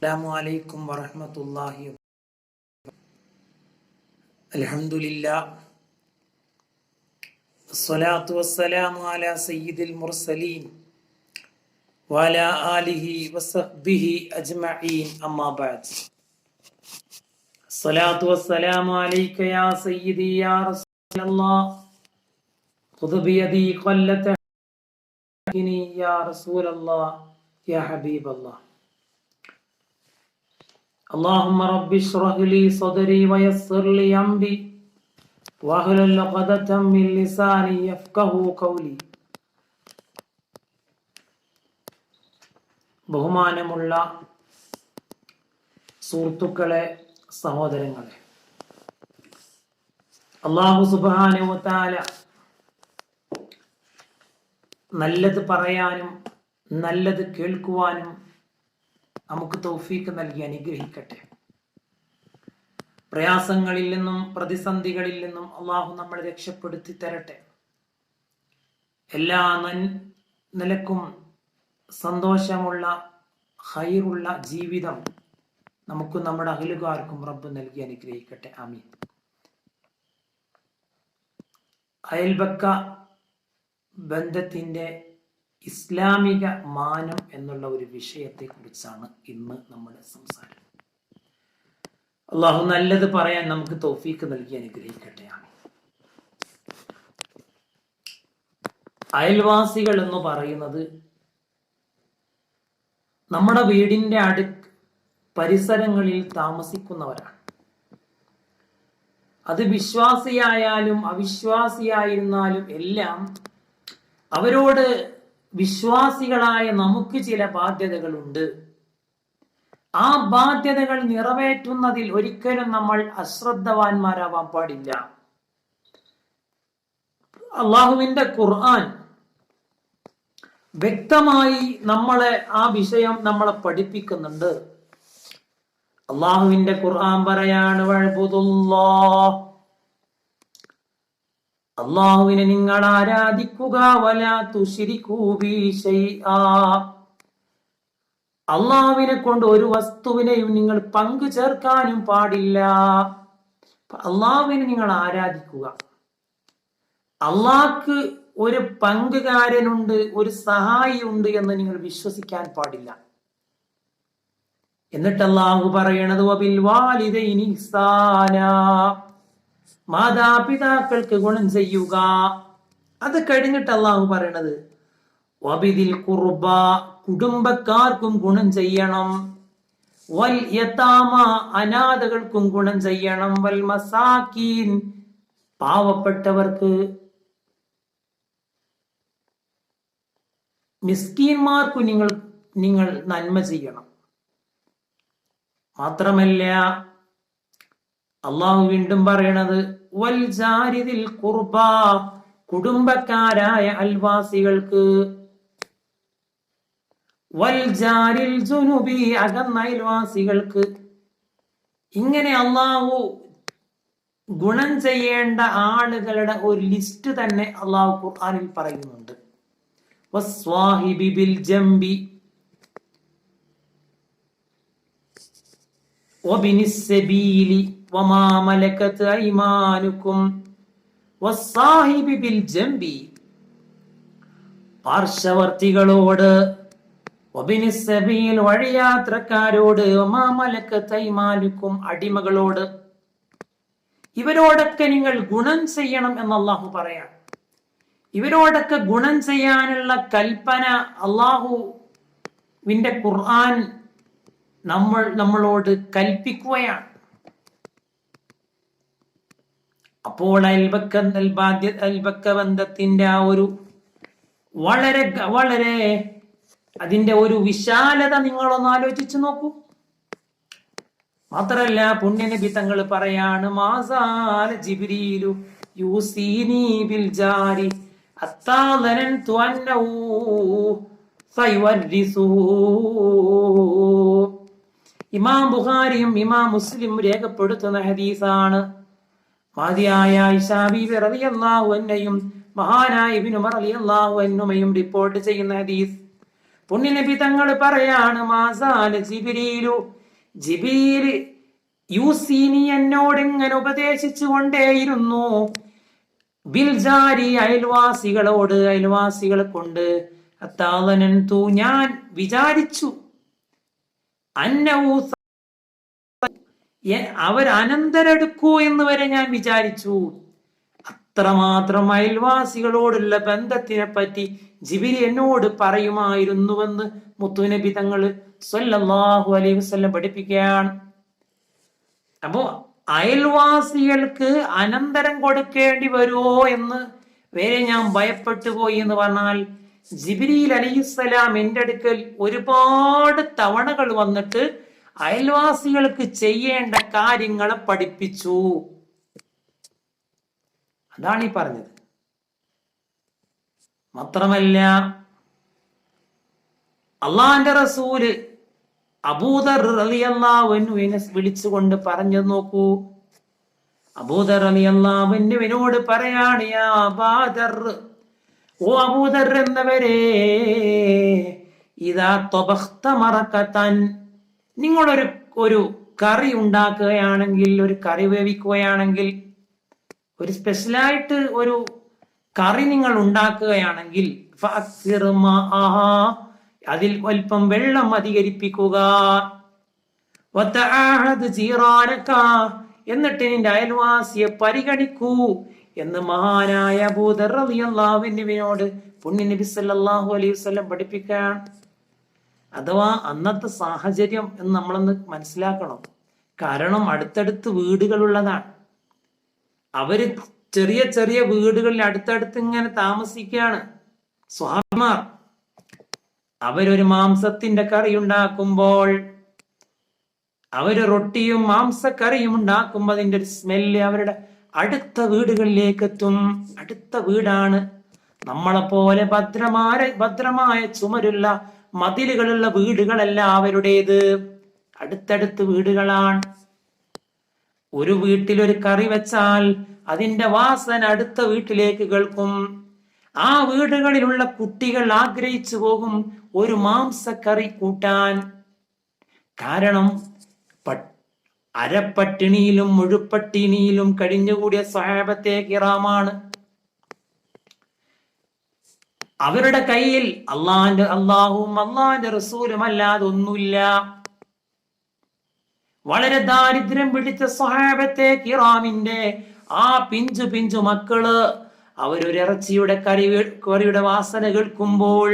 അസ്സലാമു അലൈക്കും വറഹ്മത്തുള്ളാഹി അൽഹംദുലില്ലാഹ് വസ്സലാത്തു വസ്സലാമു അലാ സയ്യിദിൽ മുർസലീൻ വഅലാ ആലിഹി വസഹ്ബിഹി അജ്മഈൻ അമ്മാ ബഅദ്. അസ്സലാത്തു വസ്സലാമു അലൈക യാ സയ്യിദി യാ റസൂലല്ലാഹ് ഖുദ് ബിയദി ഖല്ലത യാ റസൂലല്ലാഹ് യാ ഹബീബല്ലാഹ്. اللهم رب اشرح لي صدري ويسر لي امري واحلل عقدة من لساني يفقهوا قولي. ബഹുമാനമുള്ള സുഹൃത്തുക്കളെ, സഹോദരങ്ങളെ, അല്ലാഹു സുബ്ഹാനഹു വ തആല നല്ലത് പറയാനും നല്ലത് കേൾക്കുവാനും നമുക്ക് തൗഫീഖ് നൽകി അനുഗ്രഹിക്കട്ടെ. പ്രയാസങ്ങളിൽ നിന്നും പ്രതിസന്ധികളിൽ നിന്നും അള്ളാഹു നമ്മളെ രക്ഷപ്പെടുത്തി തരട്ടെ. എല്ലാ നിലക്കും സന്തോഷമുള്ള ഖൈറുള്ള ജീവിതം നമുക്കും നമ്മുടെ അഹ്ലുകാർക്കും റബ്ബ് നൽകി അനുഗ്രഹിക്കട്ടെ. ആമീൻ. അയൽപക്ക ബന്ധത്തിന്റെ ഇസ്ലാമിക മാനം എന്നുള്ള ഒരു വിഷയത്തെ കുറിച്ചാണ് ഇന്ന് നമ്മുടെ സംസാരം. അള്ളാഹു നല്ലത് പറയാൻ നമുക്ക് തൗഫീഖ് നൽകി അനുഗ്രഹിക്കട്ടെ. അയൽവാസികൾ എന്ന് പറയുന്നത് നമ്മുടെ വീടിന്റെ പരിസരങ്ങളിൽ താമസിക്കുന്നവരാണ്. അത് വിശ്വാസിയായാലും അവിശ്വാസിയായിരുന്നാലും എല്ലാം അവരോട് വിശ്വാസികളായ നമുക്ക് ചില ബാധ്യതകളുണ്ട്. ആ ബാധ്യതകൾ നിറവേറ്റുന്നതിൽ ഒരിക്കലും നമ്മൾ അശ്രദ്ധവാന്മാരാവാൻ പാടില്ല. അള്ളാഹുവിന്റെ ഖുർആൻ വ്യക്തമായി ആ വിഷയം നമ്മളെ പഠിപ്പിക്കുന്നുണ്ട്. അള്ളാഹുവിന്റെ ഖുർആൻ പറയാണ്, വഅബ്ദുല്ലാഹ്, അള്ളാഹുവിനെ നിങ്ങൾ ആരാധിക്കുക, വലാ തുശ്രികൂ ബിഹി ശൈആ, അള്ളാഹുവിനെ കൊണ്ട് ഒരു വസ്തുവിനെയും നിങ്ങൾ പങ്കു ചേർക്കാനും പാടില്ല. അള്ളാഹുവിനെ നിങ്ങൾ ആരാധിക്കുക. അള്ളാഹ്ക്ക് ഒരു പങ്കുകാരനുണ്ട്, ഒരു സഹായി ഉണ്ട് എന്ന് നിങ്ങൾ വിശ്വസിക്കാൻ പാടില്ല. എന്നിട്ട് അള്ളാഹു പറയണത് വബിൽ വാലിദൈനി ഇഹ്സാനാ, മാതാപിതാക്കൾക്ക് ഗുണം ചെയ്യുക. അത് കഴിഞ്ഞിട്ട് അള്ളാഹു പറയണത് വബിദിൽ ഖുർബ, കുടുംബക്കാർക്കും ഗുണം ചെയ്യണം. വൽ യതാമ, അനാഥകൾക്കും ഗുണം ചെയ്യണം. വൽ മസാകീൻ, പാവപ്പെട്ടവർക്ക് മിസ്കീന്മാർക്കു നിങ്ങൾ നന്മ ചെയ്യണം. മാത്രമല്ല അള്ളാഹു വീണ്ടും പറയണത് വൽ ജാരിദിൽ ഖുർബ, കുടുംബക്കാരായ അയൽവാസികൾക്ക്. വൽ ജാരിൽ ജുനുബി, അകന്ന അയൽവാസികൾക്ക്. ഇങ്ങനെ അള്ളാഹു ഗുണം ചെയ്യേണ്ട ആളുകളുടെ ഒരു ലിസ്റ്റ് തന്നെ അള്ളാഹു ഖുർആനിൽ പറയുന്നുണ്ട്. വസ്വാഹിബി ബിൽ ജംബി വബിനിസ് സബീലി വമാ മലകത് അയ്മാനുക്കും വസ്സാഹിബി ബിൽ ജംബി, പാർശ്വവർത്തികളോട്, വബിനിസ് സബീൽ, വഴിയാത്രക്കാരോട്, വമാ മലകത് അയ്മാനുക്കും, അടിമകളോട്, ഇവരോടൊക്കെ നിങ്ങൾ ഗുണം ചെയ്യണം എന്ന് അള്ളാഹു പറയാം. ഇവരോടൊക്കെ ഗുണം ചെയ്യാനുള്ള കൽപ്പന അള്ളാഹുവിന്റെ ഖുർആൻ നമ്മളോട് കൽപ്പിക്കുകയാണ്. അപ്പോൾ അയൽപക്ക ബന്ധത്തിന്റെ ആ ഒരു വളരെ വളരെ അതിന്റെ ഒരു വിശാലത നിങ്ങളൊന്ന് ആലോചിച്ചു നോക്കൂ. മാത്രല്ല പുണ്യനബി തങ്ങൾ പറയാണ്, മാസാല ജിബ്രീലു യൂസീനി ബിൽ ജാരി ഹത്താ ദനൻതു അന്നഹു സയവരിസുഹു. ഇമാം ബുഖാരിയും ഇമാം മുസ്ലിം രേഖപ്പെടുത്തുന്ന ഹദീസാണ്. മഹദിയായ ആയിഷ ബീവി റളിയല്ലാഹു അൻഹയും മഹാനായ ഇബ്നു ഉമർ റളിയല്ലാഹു അൻഹുമയും റിപ്പോർട്ട് ചെയ്യുന്ന ഹദീസ്. പുണ്യനബി തങ്ങൾ പറയാണ്, മാസാല് ജിബ്രീലു, ജിബ്രീൽ യൂസീനി എന്നോട് ഇങ്ങനെ ഉപദേശിച്ചു കൊണ്ടേയിരുന്നു, ബിൽജാരി അയൽവാസികളോട്, അയൽവാസികളെ കൊണ്ട്, അത്താലനന്തു ഞാൻ വിചാരിച്ചു, അന്നവു അവർ അനന്തരെടുക്കൂ എന്ന് വരെ ഞാൻ വിചാരിച്ചു. അത്രമാത്രം അയൽവാസികളോടുള്ള ബന്ധത്തിനെ പറ്റി ജിബ്രീൽ എന്നോട് പറയുമായിരുന്നുവെന്ന് മുത്തുനബി തങ്ങൾ സ്വല്ലല്ലാഹു അലൈഹി വസല്ലം പഠിപ്പിക്കുകയാണ്. അപ്പോ അയൽവാസികൾക്ക് അനന്തരം കൊടുക്കേണ്ടി വരുമോ എന്ന് വരെ ഞാൻ ഭയപ്പെട്ടു പോയി എന്ന് പറഞ്ഞാൽ, ജിബ്രീൽ അലൈഹിസ്സലാം എൻ്റെ അടുക്കൽ ഒരുപാട് തവണകൾ വന്നിട്ട് അയൽവാസികൾക്ക് ചെയ്യേണ്ട കാര്യങ്ങളെ പഠിപ്പിച്ചു. അതാണ് ഈ പറഞ്ഞത്. മാത്രമല്ല, അള്ളാന്റെ റസൂല് അബൂദർ റളിയല്ലാഹു അൻഹുവിനെ വിളിച്ചുകൊണ്ട് പറഞ്ഞു നോക്കൂ. അബൂദർ റളിയല്ലാഹു അൻഹുവിനോട് പറയാണ്, യാ അബൂദർ, ഓ അബൂദർ എന്നവരെ, ഇദാ തബഖ്ത മറഖതൻ, നിങ്ങളൊരു കറി ഉണ്ടാക്കുകയാണെങ്കിൽ, ഒരു കറി വേവിക്കുകയാണെങ്കിൽ, ഒരു സ്പെഷ്യലായിട്ട് ഒരു കറി നിങ്ങൾ ഉണ്ടാക്കുകയാണെങ്കിൽ, അതിൽ അല്പം വെള്ളം അധികരിപ്പിക്കുക, എന്നിട്ട് നിന്റെ അയൽവാസിയെ പരിഗണിക്കൂ എന്ന് മഹാനായ അബൂദർ റളിയല്ലാഹു അൻഹുവിനോട് പുണ്യ നബി സല്ലല്ലാഹു അലൈഹി വസല്ലം പഠിപ്പിക്കാൻ. അഥവാ അന്നത്തെ സാഹചര്യം എന്ന് നമ്മളൊന്ന് മനസ്സിലാക്കണം. കാരണം അടുത്തടുത്ത് വീടുകളുള്ളതാണ്. അവര് ചെറിയ ചെറിയ വീടുകളിൽ അടുത്തടുത്ത് ഇങ്ങനെ താമസിക്കുകയാണ് സ്വഹാബിമാർ. അവരൊരു മാംസത്തിന്റെ കറി ഉണ്ടാക്കുമ്പോൾ, അവര് റൊട്ടിയും മാംസക്കറിയും ഉണ്ടാക്കുമ്പോൾ അതിന്റെ ഒരു സ്മെല്ല് അവരുടെ അടുത്ത വീടുകളിലേക്ക് എത്തും. അടുത്ത വീടാണ്. നമ്മളെ പോലെ ഭദ്രമായ ചുമരുള്ള മതിലുകളുള്ള വീടുകളല്ല അവരുടേത്, അടുത്തടുത്ത് വീടുകളാണ്. ഒരു വീട്ടിൽ ഒരു കറി വെച്ചാൽ അതിന്റെ വാസന അടുത്ത വീട്ടിലേക്ക് കേൾക്കും. ആ വീടുകളിലുള്ള കുട്ടികൾ ആഗ്രഹിച്ചു പോകും ഒരു മാംസക്കറി കൂട്ടാൻ. കാരണം അരപ്പട്ടിണിയിലും മുഴുപ്പട്ടിണിയിലും കഴിഞ്ഞുകൂടിയ സ്വഹാബത്തെ കിറാമാണ്. അവരുടെ കയ്യിൽ അള്ളാഹും അള്ളാന്റെ റസൂലും അല്ലാതെ ഒന്നുമില്ല. വളരെ ദാരിദ്ര്യം പിടിച്ച സ്വഹാബത്തെ കിറാമിന്റെ ആ പിഞ്ചു മക്കള് അവരൊരു ഇറച്ചിയുടെ കറിയുടെ വാസന കേൾക്കുമ്പോൾ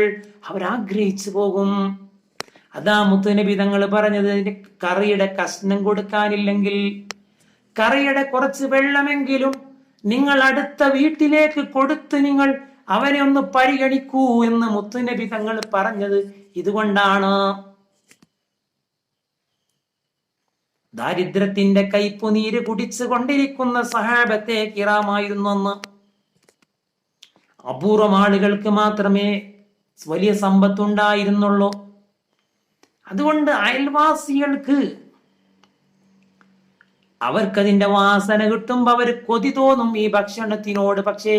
അവരാഗ്രഹിച്ചു പോകും. അതാ മുത്തുനബി തങ്ങൾ പറഞ്ഞത്, കറിയുടെ കഷ്ണം കൊടുക്കാനില്ലെങ്കിൽ കറിയുടെ കുറച്ച് വെള്ളമെങ്കിലും നിങ്ങൾ അടുത്ത വീട്ടിലേക്ക് കൊടുത്ത് നിങ്ങൾ അവനെ ഒന്ന് പരിഗണിക്കൂ എന്ന് മുത്തുനബി തങ്ങൾ പറഞ്ഞത് ഇതുകൊണ്ടാണ്. ദാരിദ്ര്യത്തിന്റെ കയ്പുനീര് കുടിച്ചു കൊണ്ടിരിക്കുന്ന സഹാബത്തെ കിറാമായിരുന്നു അന്ന്. അപൂർവം ആളുകൾക്ക് മാത്രമേ വലിയ സമ്പത്തുണ്ടായിരുന്നുള്ളൂ. അതുകൊണ്ട് അയൽവാസികൾക്ക് അവർക്കതിന്റെ വാസന കിട്ടുമ്പോ അവർ കൊതി തോന്നും ഈ ഭക്ഷണത്തിനോട്. പക്ഷേ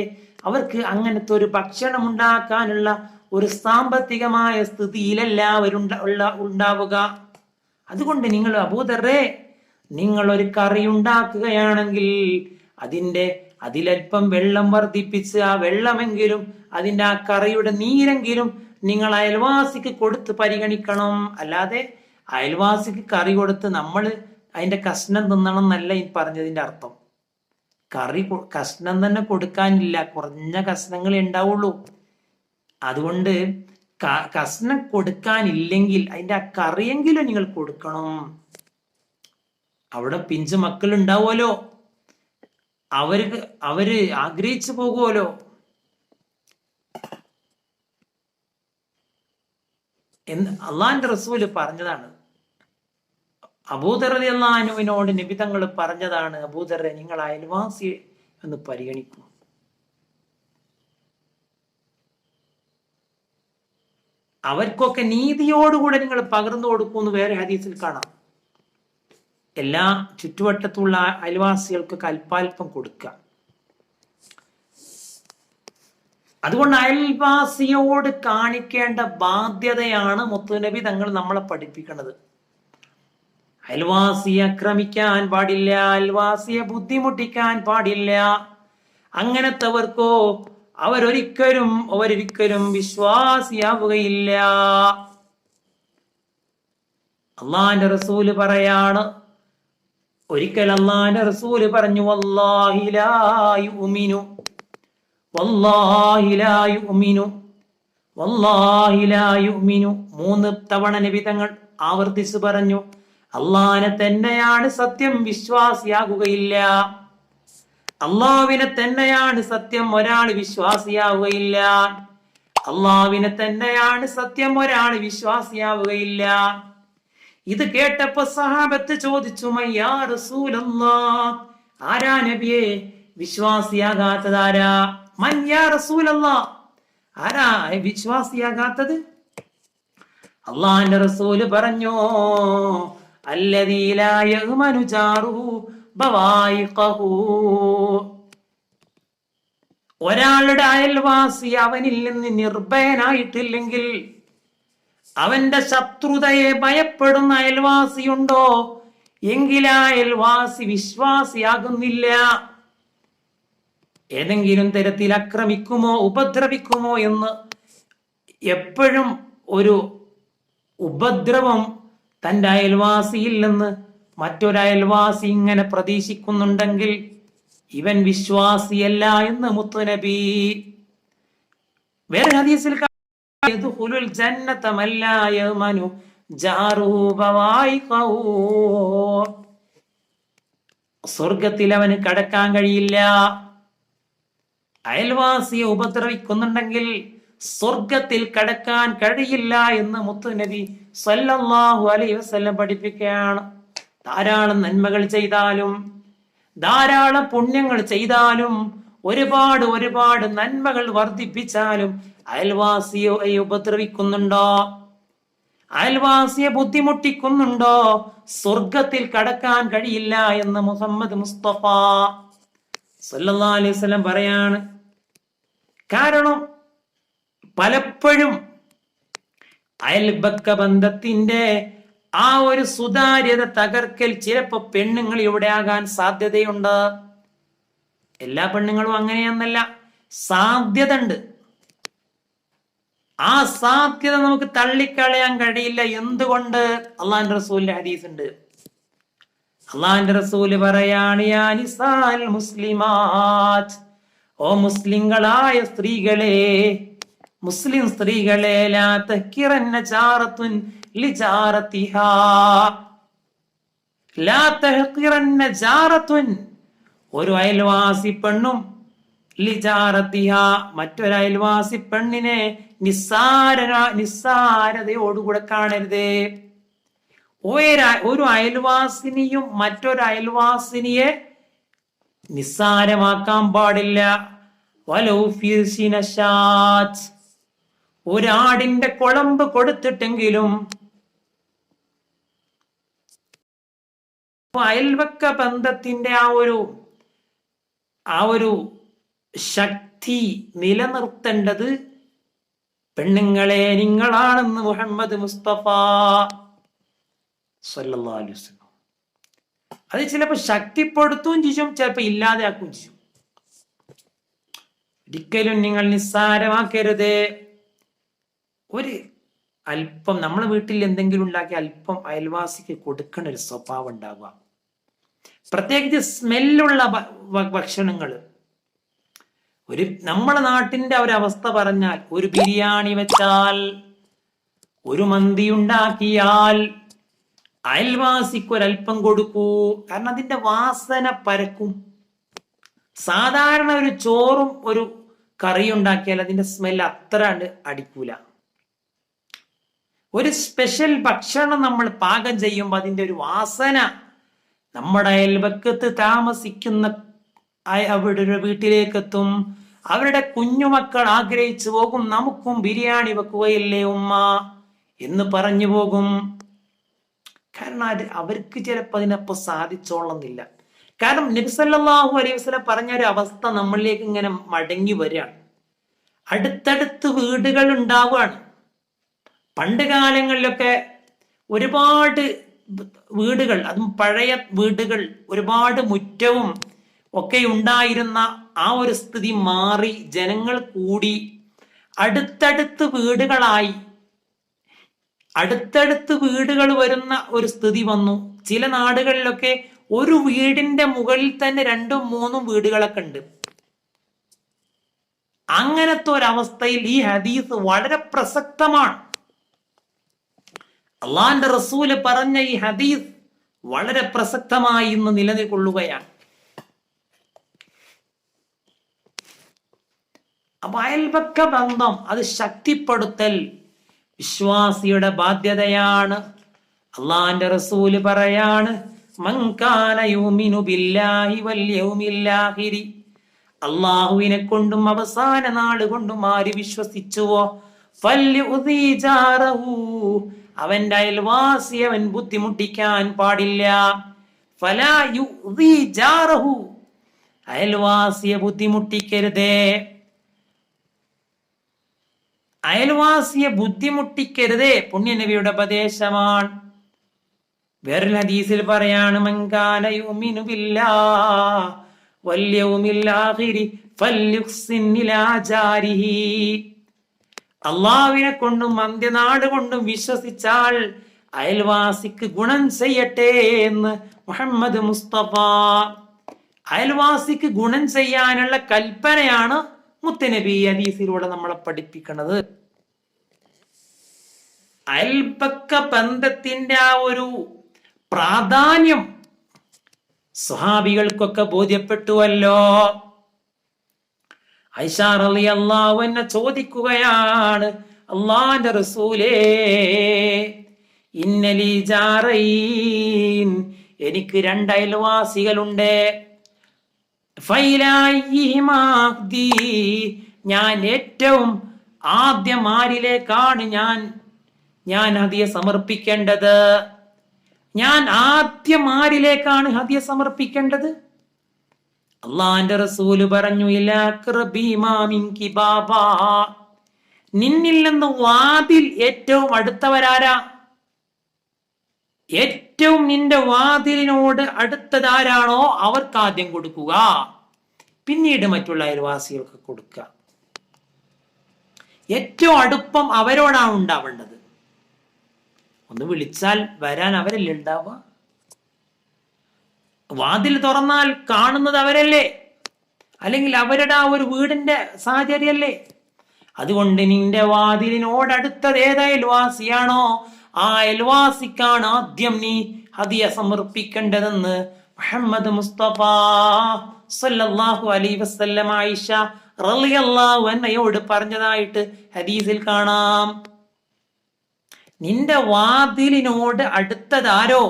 അവർക്ക് അങ്ങനത്തെ ഒരു ഭക്ഷണം ഉണ്ടാക്കാനുള്ള ഒരു സാമ്പത്തികമായ സ്ഥിതിയിലല്ല ഉണ്ടാവുക. അതുകൊണ്ട് നിങ്ങൾ അബൂദറേ, നിങ്ങൾ ഒരു കറി ഉണ്ടാക്കുകയാണെങ്കിൽ അതിലൽപ്പം വെള്ളം വർദ്ധിപ്പിച്ച് ആ വെള്ളമെങ്കിലും അതിന്റെ ആ കറിയുടെ നീരെങ്കിലും നിങ്ങൾ അയൽവാസിക്ക് കൊടുത്ത് പരിഗണിക്കണം. അല്ലാതെ അയൽവാസിക്ക് കറി കൊടുത്ത് നമ്മൾ അതിന്റെ കഷ്ണം തിന്നണം എന്നല്ല ഈ പറഞ്ഞതിന്റെ അർത്ഥം. കറി കഷ്ണം തന്നെ കൊടുക്കാനില്ല, കുറഞ്ഞ കഷ്ണങ്ങളെ ഉണ്ടാവുള്ളൂ. അതുകൊണ്ട് കഷ്ണം കൊടുക്കാനില്ലെങ്കിൽ അതിന്റെ ആ കറിയെങ്കിലും നിങ്ങൾ കൊടുക്കണം. അവിടെ പിഞ്ചു മക്കൾ ഉണ്ടാവുമല്ലോ, അവര് ആഗ്രഹിച്ചു പോകുമല്ലോ. എന്ന് അള്ളാന്റെ റസൂല് പറഞ്ഞതാണ്. അബൂദർ റളിയല്ലാഹു അൻഹുവിനോട് നബി തങ്ങൾ പറഞ്ഞതാണ്, അബൂദറെ, നിങ്ങൾ അയൽവാസി എന്ന് പരിഗണിക്കൂ. അവർക്കൊക്കെ നീതിയോടുകൂടെ നിങ്ങൾ പകർന്നു കൊടുക്കൂന്ന് വേറെ ഹദീസിൽ കാണാം. എല്ലാ ചുറ്റുവട്ടത്തുള്ള അയൽവാസികൾക്ക് അല്പാൽപ്പം കൊടുക്കുക. അതുകൊണ്ട് അയൽവാസിയോട് കാണിക്കേണ്ട ബാധ്യതയാണ് മുത്തുനബി തങ്ങൾ നമ്മളെ പഠിപ്പിക്കുന്നത്. അയൽവാസിയെ ആക്രമിക്കാൻ പാടില്ല, അയൽവാസിയെ ബുദ്ധിമുട്ടിക്കാൻ പാടില്ല. അങ്ങനത്തെവർക്കോ അവരൊരിക്കലും വിശ്വാസിയാവുകയില്ല. അള്ളാന്റെ റസൂല് പറയാണ്, ഒരിക്കൽ അള്ളാന്റെ റസൂല് പറഞ്ഞു, വല്ലാഹി ലാ യുഅ്മിനു വല്ലാഹി ലാ യുഅ്മിനു വല്ലാഹി ലാ യുഅ്മിനു. 3 തവണ നബി തങ്ങൾ ആവർത്തിച്ചു പറഞ്ഞു, അള്ളാനെ തന്നെയാണ് സത്യം, വിശ്വാസിയാകുകയില്ല. അള്ളാവിനെ തന്നെയാണ് സത്യം, ഒരാൾ വിശ്വാസിയാവുകയില്ല. അള്ളാവിനെ തന്നെയാണ് സത്യം, ഒരാൾ വിശ്വാസിയാവുകയില്ല. ഇത് കേട്ടപ്പോ സഹാബത്ത് ചോദിച്ചു, യാ റസൂലല്ലാഹ്, ആരാ നബിയെ വിശ്വാസിയാകാത്തതാരാ? മൻ യാ റസൂലല്ലാഹ്, ആരാ വിശ്വാസിയാകാത്തത്? അള്ളാന്റെ റസൂല് പറഞ്ഞു, അല്ലദീ ലാ യഅ്മനു ജാറുഹു ബവായിഖഹു. ഒരാളുടെ അയൽവാസി അവനിൽ നിന്ന് നിർഭയനായിട്ടില്ലെങ്കിൽ, അവന്റെ ശത്രുതയെ ഭയപ്പെടുന്ന അയൽവാസിയുണ്ടോ എങ്കിൽ ആ അയൽവാസി വിശ്വാസിയാകുന്നില്ല. ഏതെങ്കിലും തരത്തിൽ ആക്രമിക്കുമോ ഉപദ്രവിക്കുമോ എന്ന് എപ്പോഴും ഒരു ഉപദ്രവം തന്റെ അയൽവാസിയിൽ നിന്ന് മറ്റൊരയൽവാസി ഇങ്ങനെ പ്രതീക്ഷിക്കുന്നുണ്ടെങ്കിൽ ഇവൻ വിശ്വാസിയല്ല എന്ന് മുത്തുനബി. വേറെ ഹദീസിൽ സ്വർഗത്തിൽ അവന് കടക്കാൻ കഴിയില്ല. അയൽവാസിയെ ഉപദ്രവിക്കുന്നുണ്ടെങ്കിൽ സ്വർഗത്തിൽ കടക്കാൻ കഴിയില്ല എന്ന് മുത്തുനബി സല്ലല്ലാഹു അലൈഹി വസല്ലം പഠിപ്പിക്കുകയാണ്. ധാരാളം നന്മകൾ ചെയ്താലും, ധാരാളം പുണ്യങ്ങൾ ചെയ്താലും, ഒരുപാട് നന്മകൾ വർദ്ധിപ്പിച്ചാലും അയൽവാസിയെ ഉപദ്രവിക്കുന്നുണ്ടോ, അയൽവാസിയെ ബുദ്ധിമുട്ടിക്കുന്നുണ്ടോ, സ്വർഗത്തിൽ കടക്കാൻ കഴിയില്ല എന്ന് മുഹമ്മദ് മുസ്തഫ സല്ലല്ലാഹു അലൈഹി വസല്ലം പറയാണ്. കാരണം പലപ്പോഴും അയൽപക്ക ബന്ധത്തിന്റെ ആ ഒരു സുതാര്യത തകർക്കൽ ചിലപ്പോ പെണ്ണുങ്ങൾ ഇവിടെ ആകാൻ സാധ്യതയുണ്ട്. എല്ലാ പെണ്ണുങ്ങളും അങ്ങനെയെന്നല്ല, സാധ്യത ഉണ്ട്. ആ സാധ്യത നമുക്ക് തള്ളിക്കളയാൻ കഴിയില്ല. എന്തുകൊണ്ട്? അള്ളാന്റെ റസൂലിന്റെ ഹദീസ് ഉണ്ട്. അള്ളാന്റെ റസൂല് പറയാണ്, യാ നിസാൽ മുസ്ലിമാത്ത്, ഓ മുസ്ലിങ്ങളായ സ്ത്രീകളെ, മുസ്ലിം സ്ത്രീകളെ, ലാ തഹ്കിറന്ന ജാറത്തുൻ ലിജാറതിഹാ, ലാ തഹ്കിറന്ന ജാറത്തുൻ, ഒരു അയൽവാസി പെണ്ണും ലിജാറതിഹാ, മറ്റൊരു അയൽവാസി പെണ്ണിനെ നിസ്സാരതയോടുകൂടെ കാണരുത്. ഒരു അയൽവാസിനിയും മറ്റൊരു അയൽവാസിനിയെ നിസ്സാരമാക്കാൻ പാടില്ല. വലൗ ഫിർസിന ഷാത്ത്, ഒരാടിന്റെ കുളമ്പ് കൊടുത്തിട്ടെങ്കിലും. അയൽവക്ക ബന്ധത്തിന്റെ ആ ഒരു ശക്തി നിലനിർത്തേണ്ടത് പെണ്ണുങ്ങളെ നിങ്ങളാണെന്ന് മുഹമ്മദ് മുസ്തഫ സല്ലല്ലാഹു അലൈഹി വസല്ലം. അത് ചിലപ്പോൾ ശക്തിപ്പെടുത്തുകയും ചെയ്യും, ചിലപ്പോൾ ഇല്ലാതെയാക്കുകയും ചെയ്യും. ഒരിക്കലും നിങ്ങൾ നിസ്സാരമാക്കരുത്. ഒരു അല്പം നമ്മളെ വീട്ടിൽ എന്തെങ്കിലും ഉണ്ടാക്കി അല്പം അയൽവാസിക്ക് കൊടുക്കുന്ന ഒരു സ്വഭാവം ഉണ്ടാവുക. പ്രത്യേകിച്ച് സ്മെല്ലുള്ള ഭക്ഷണങ്ങൾ. നമ്മളെ നാട്ടിന്റെ ഒരവസ്ഥ പറഞ്ഞാൽ, ഒരു ബിരിയാണി വെച്ചാൽ, ഒരു മന്തി ഉണ്ടാക്കിയാൽ അയൽവാസിക്ക് ഒരല്പം കൊടുക്കൂ. കാരണം അതിന്റെ വാസന പരക്കും. സാധാരണ ഒരു ചോറും ഒരു കറി ഉണ്ടാക്കിയാൽ അതിന്റെ സ്മെൽ അത്ര അടിക്കൂല. ഒരു സ്പെഷ്യൽ ഭക്ഷണം നമ്മൾ പാകം ചെയ്യുമ്പോൾ അതിന്റെ ഒരു വാസന നമ്മുടെ അയൽവക്കത്ത് താമസിക്കുന്ന അവരുടെ വീട്ടിലേക്കെത്തും. അവരുടെ കുഞ്ഞുമക്കൾ ആഗ്രഹിച്ചു പോകും, നമുക്കും ബിരിയാണി വെക്കുകയില്ലേ ഉമ്മ എന്ന് പറഞ്ഞു പോകും. കാരണം അവർക്ക് ചിലപ്പോൾ അതിനപ്പം സാധിച്ചോളുന്നില്ല. കാരണം നബി സല്ലല്ലാഹു അലൈഹി വസല്ലം പറഞ്ഞ ഒരു അവസ്ഥ നമ്മളിലേക്ക് ഇങ്ങനെ മടങ്ങി വരികയാണ്. അടുത്തടുത്ത് വീടുകൾ ഉണ്ടാവുകയാണ്. പണ്ട് കാലങ്ങളിലൊക്കെ ഒരുപാട് വീടുകൾ, അതും പഴയ വീടുകൾ, ഒരുപാട് മുറ്റവും ഒക്കെ ഉണ്ടായിരുന്ന ആ ഒരു സ്ഥിതി മാറി ജനങ്ങൾ കൂടി അടുത്തടുത്ത് വീടുകളായി. അടുത്തടുത്ത് വീടുകൾ വരുന്ന ഒരു സ്ഥിതി വന്നു. ചില നാടുകളിലൊക്കെ ഒരു വീടിന്റെ മുകളിൽ തന്നെ 2ഉം 3ഉം വീടുകളൊക്കെ ഉണ്ട്. അങ്ങനത്തെ ഒരവസ്ഥയിൽ ഈ ഹദീസ് വളരെ പ്രസക്തമാണ്. അള്ളാന്റെ റസൂല് പറഞ്ഞ ഈ ഹദീസ് വളരെ പ്രസക്തമായി ഇന്ന് നിലനിൽക്കൊള്ളുകയാണ്. അപ്പൊ അയൽപക്ക ബന്ധം അത് ശക്തിപ്പെടുത്തൽ വിശ്വാസിയുടെ ബാധ്യതയാണ്. അള്ളാന്റെ റസൂല് പറയാണ്, മൻ കാന യുമിനു ബില്ലാഹി വൽ യൗമിൽ ആഖിരി, അള്ളാഹുവിനെ കൊണ്ടും അവസാന നാള് കൊണ്ടും ആര് വിശ്വസിച്ചുവോ, ഫല്യുദി ജാറഹു, അവന്റെ അയൽവാസി അവൻ ബുദ്ധിമുട്ടിക്കാൻ പാടില്ല. ഫലാ യുദി ജാറഹു, അയൽവാസിയെ ബുദ്ധിമുട്ടിക്കരുതേ, അയൽവാസിയെ ബുദ്ധിമുട്ടിക്കരുതേ. പുണ്യനബിയുടെ ഉപദേശമാണ്. വേറൊരു ഹദീസിൽ പറയാണ്, മൻ കാന യുമിനു ബില്ലാഹി വൽ യൗമിൽ ആഖിരി ഫല്യുഹ്സിൻ ഇലാ ജാരിഹി, അള്ളാഹുവിനെ കൊണ്ടും അന്ത്യനാട് കൊണ്ടും വിശ്വസിച്ചാൽ അയൽവാസിക്ക് ഗുണം ചെയ്യട്ടെ എന്ന് മുഹമ്മദ് മുസ്തഫ. അയൽവാസിക്ക് ഗുണം ചെയ്യാനുള്ള കൽപ്പനയാണ് മുത്തനബി ഹദീസിലൂടെ നമ്മളെ പഠിപ്പിക്കുന്നത്. അയൽപക്ക ബന്ധത്തിന്റെ ആ ഒരു പ്രാധാന്യം സ്വഹാബികൾക്കൊക്കെ ബോധ്യപ്പെട്ടുവല്ലോ. ആയിഷ റളിയല്ലാഹു അൻഹ ചോദിക്കുകയാണ്, അല്ലാഹുവിന്റെ റസൂലേ, ഇന്നലി ജാറൈൻ, എനിക്ക് 2 അയൽവാസികളുണ്ട്. ഞാൻ ഏറ്റവും ആദ്യം ആരിലേക്കാണ് ഞാൻ ഹദിയ സമർപ്പിക്കേണ്ടത്? ഞാൻ ആദ്യം ആരിലേക്കാണ് ഹദിയ സമർപ്പിക്കേണ്ടത്? അള്ളാന്റെ റസൂല് പറഞ്ഞു, നിന്നിൽ നിന്ന് വാതിൽ ഏറ്റവും അടുത്തവരാരാ? ഏറ്റവും നിന്റെ വാതിലിനോട് അടുത്തതാരാണോ അവർക്ക് ആദ്യം കൊടുക്കുക, പിന്നീട് മറ്റുള്ള അയൽവാസികൾക്ക് കൊടുക്കുക. ഏറ്റവും അടുപ്പം അവരോടാണ് ഉണ്ടാവേണ്ടത്. ഒന്ന് വിളിച്ചാൽ വരാൻ അവരല്ലേ ഉണ്ടാവുക? വാതിൽ തുറന്നാൽ കാണുന്നത് അവരല്ലേ? അല്ലെങ്കിൽ അവരുടെ ആ ഒരു വീടിന്റെ സാഹചര്യമല്ലേ? അതുകൊണ്ട് നിന്റെ വാതിലിനോടടുത്തത് ഏത് അയൽവാസിയാണോ ആ അയൽവാസിക്കാണ് ആദ്യം നീ ഹദിയ സമർപ്പിക്കേണ്ടതെന്ന് മുഹമ്മദ് മുസ്തഫ സല്ലല്ലാഹു അലൈഹി വസല്ലം ആയിഷ റളിയല്ലാഹു അൻഹയോട് പറഞ്ഞതായിട്ട് ഹദീസിൽ കാണാം. നിന്റെ വാതിലിനോട് അടുത്തതാരോ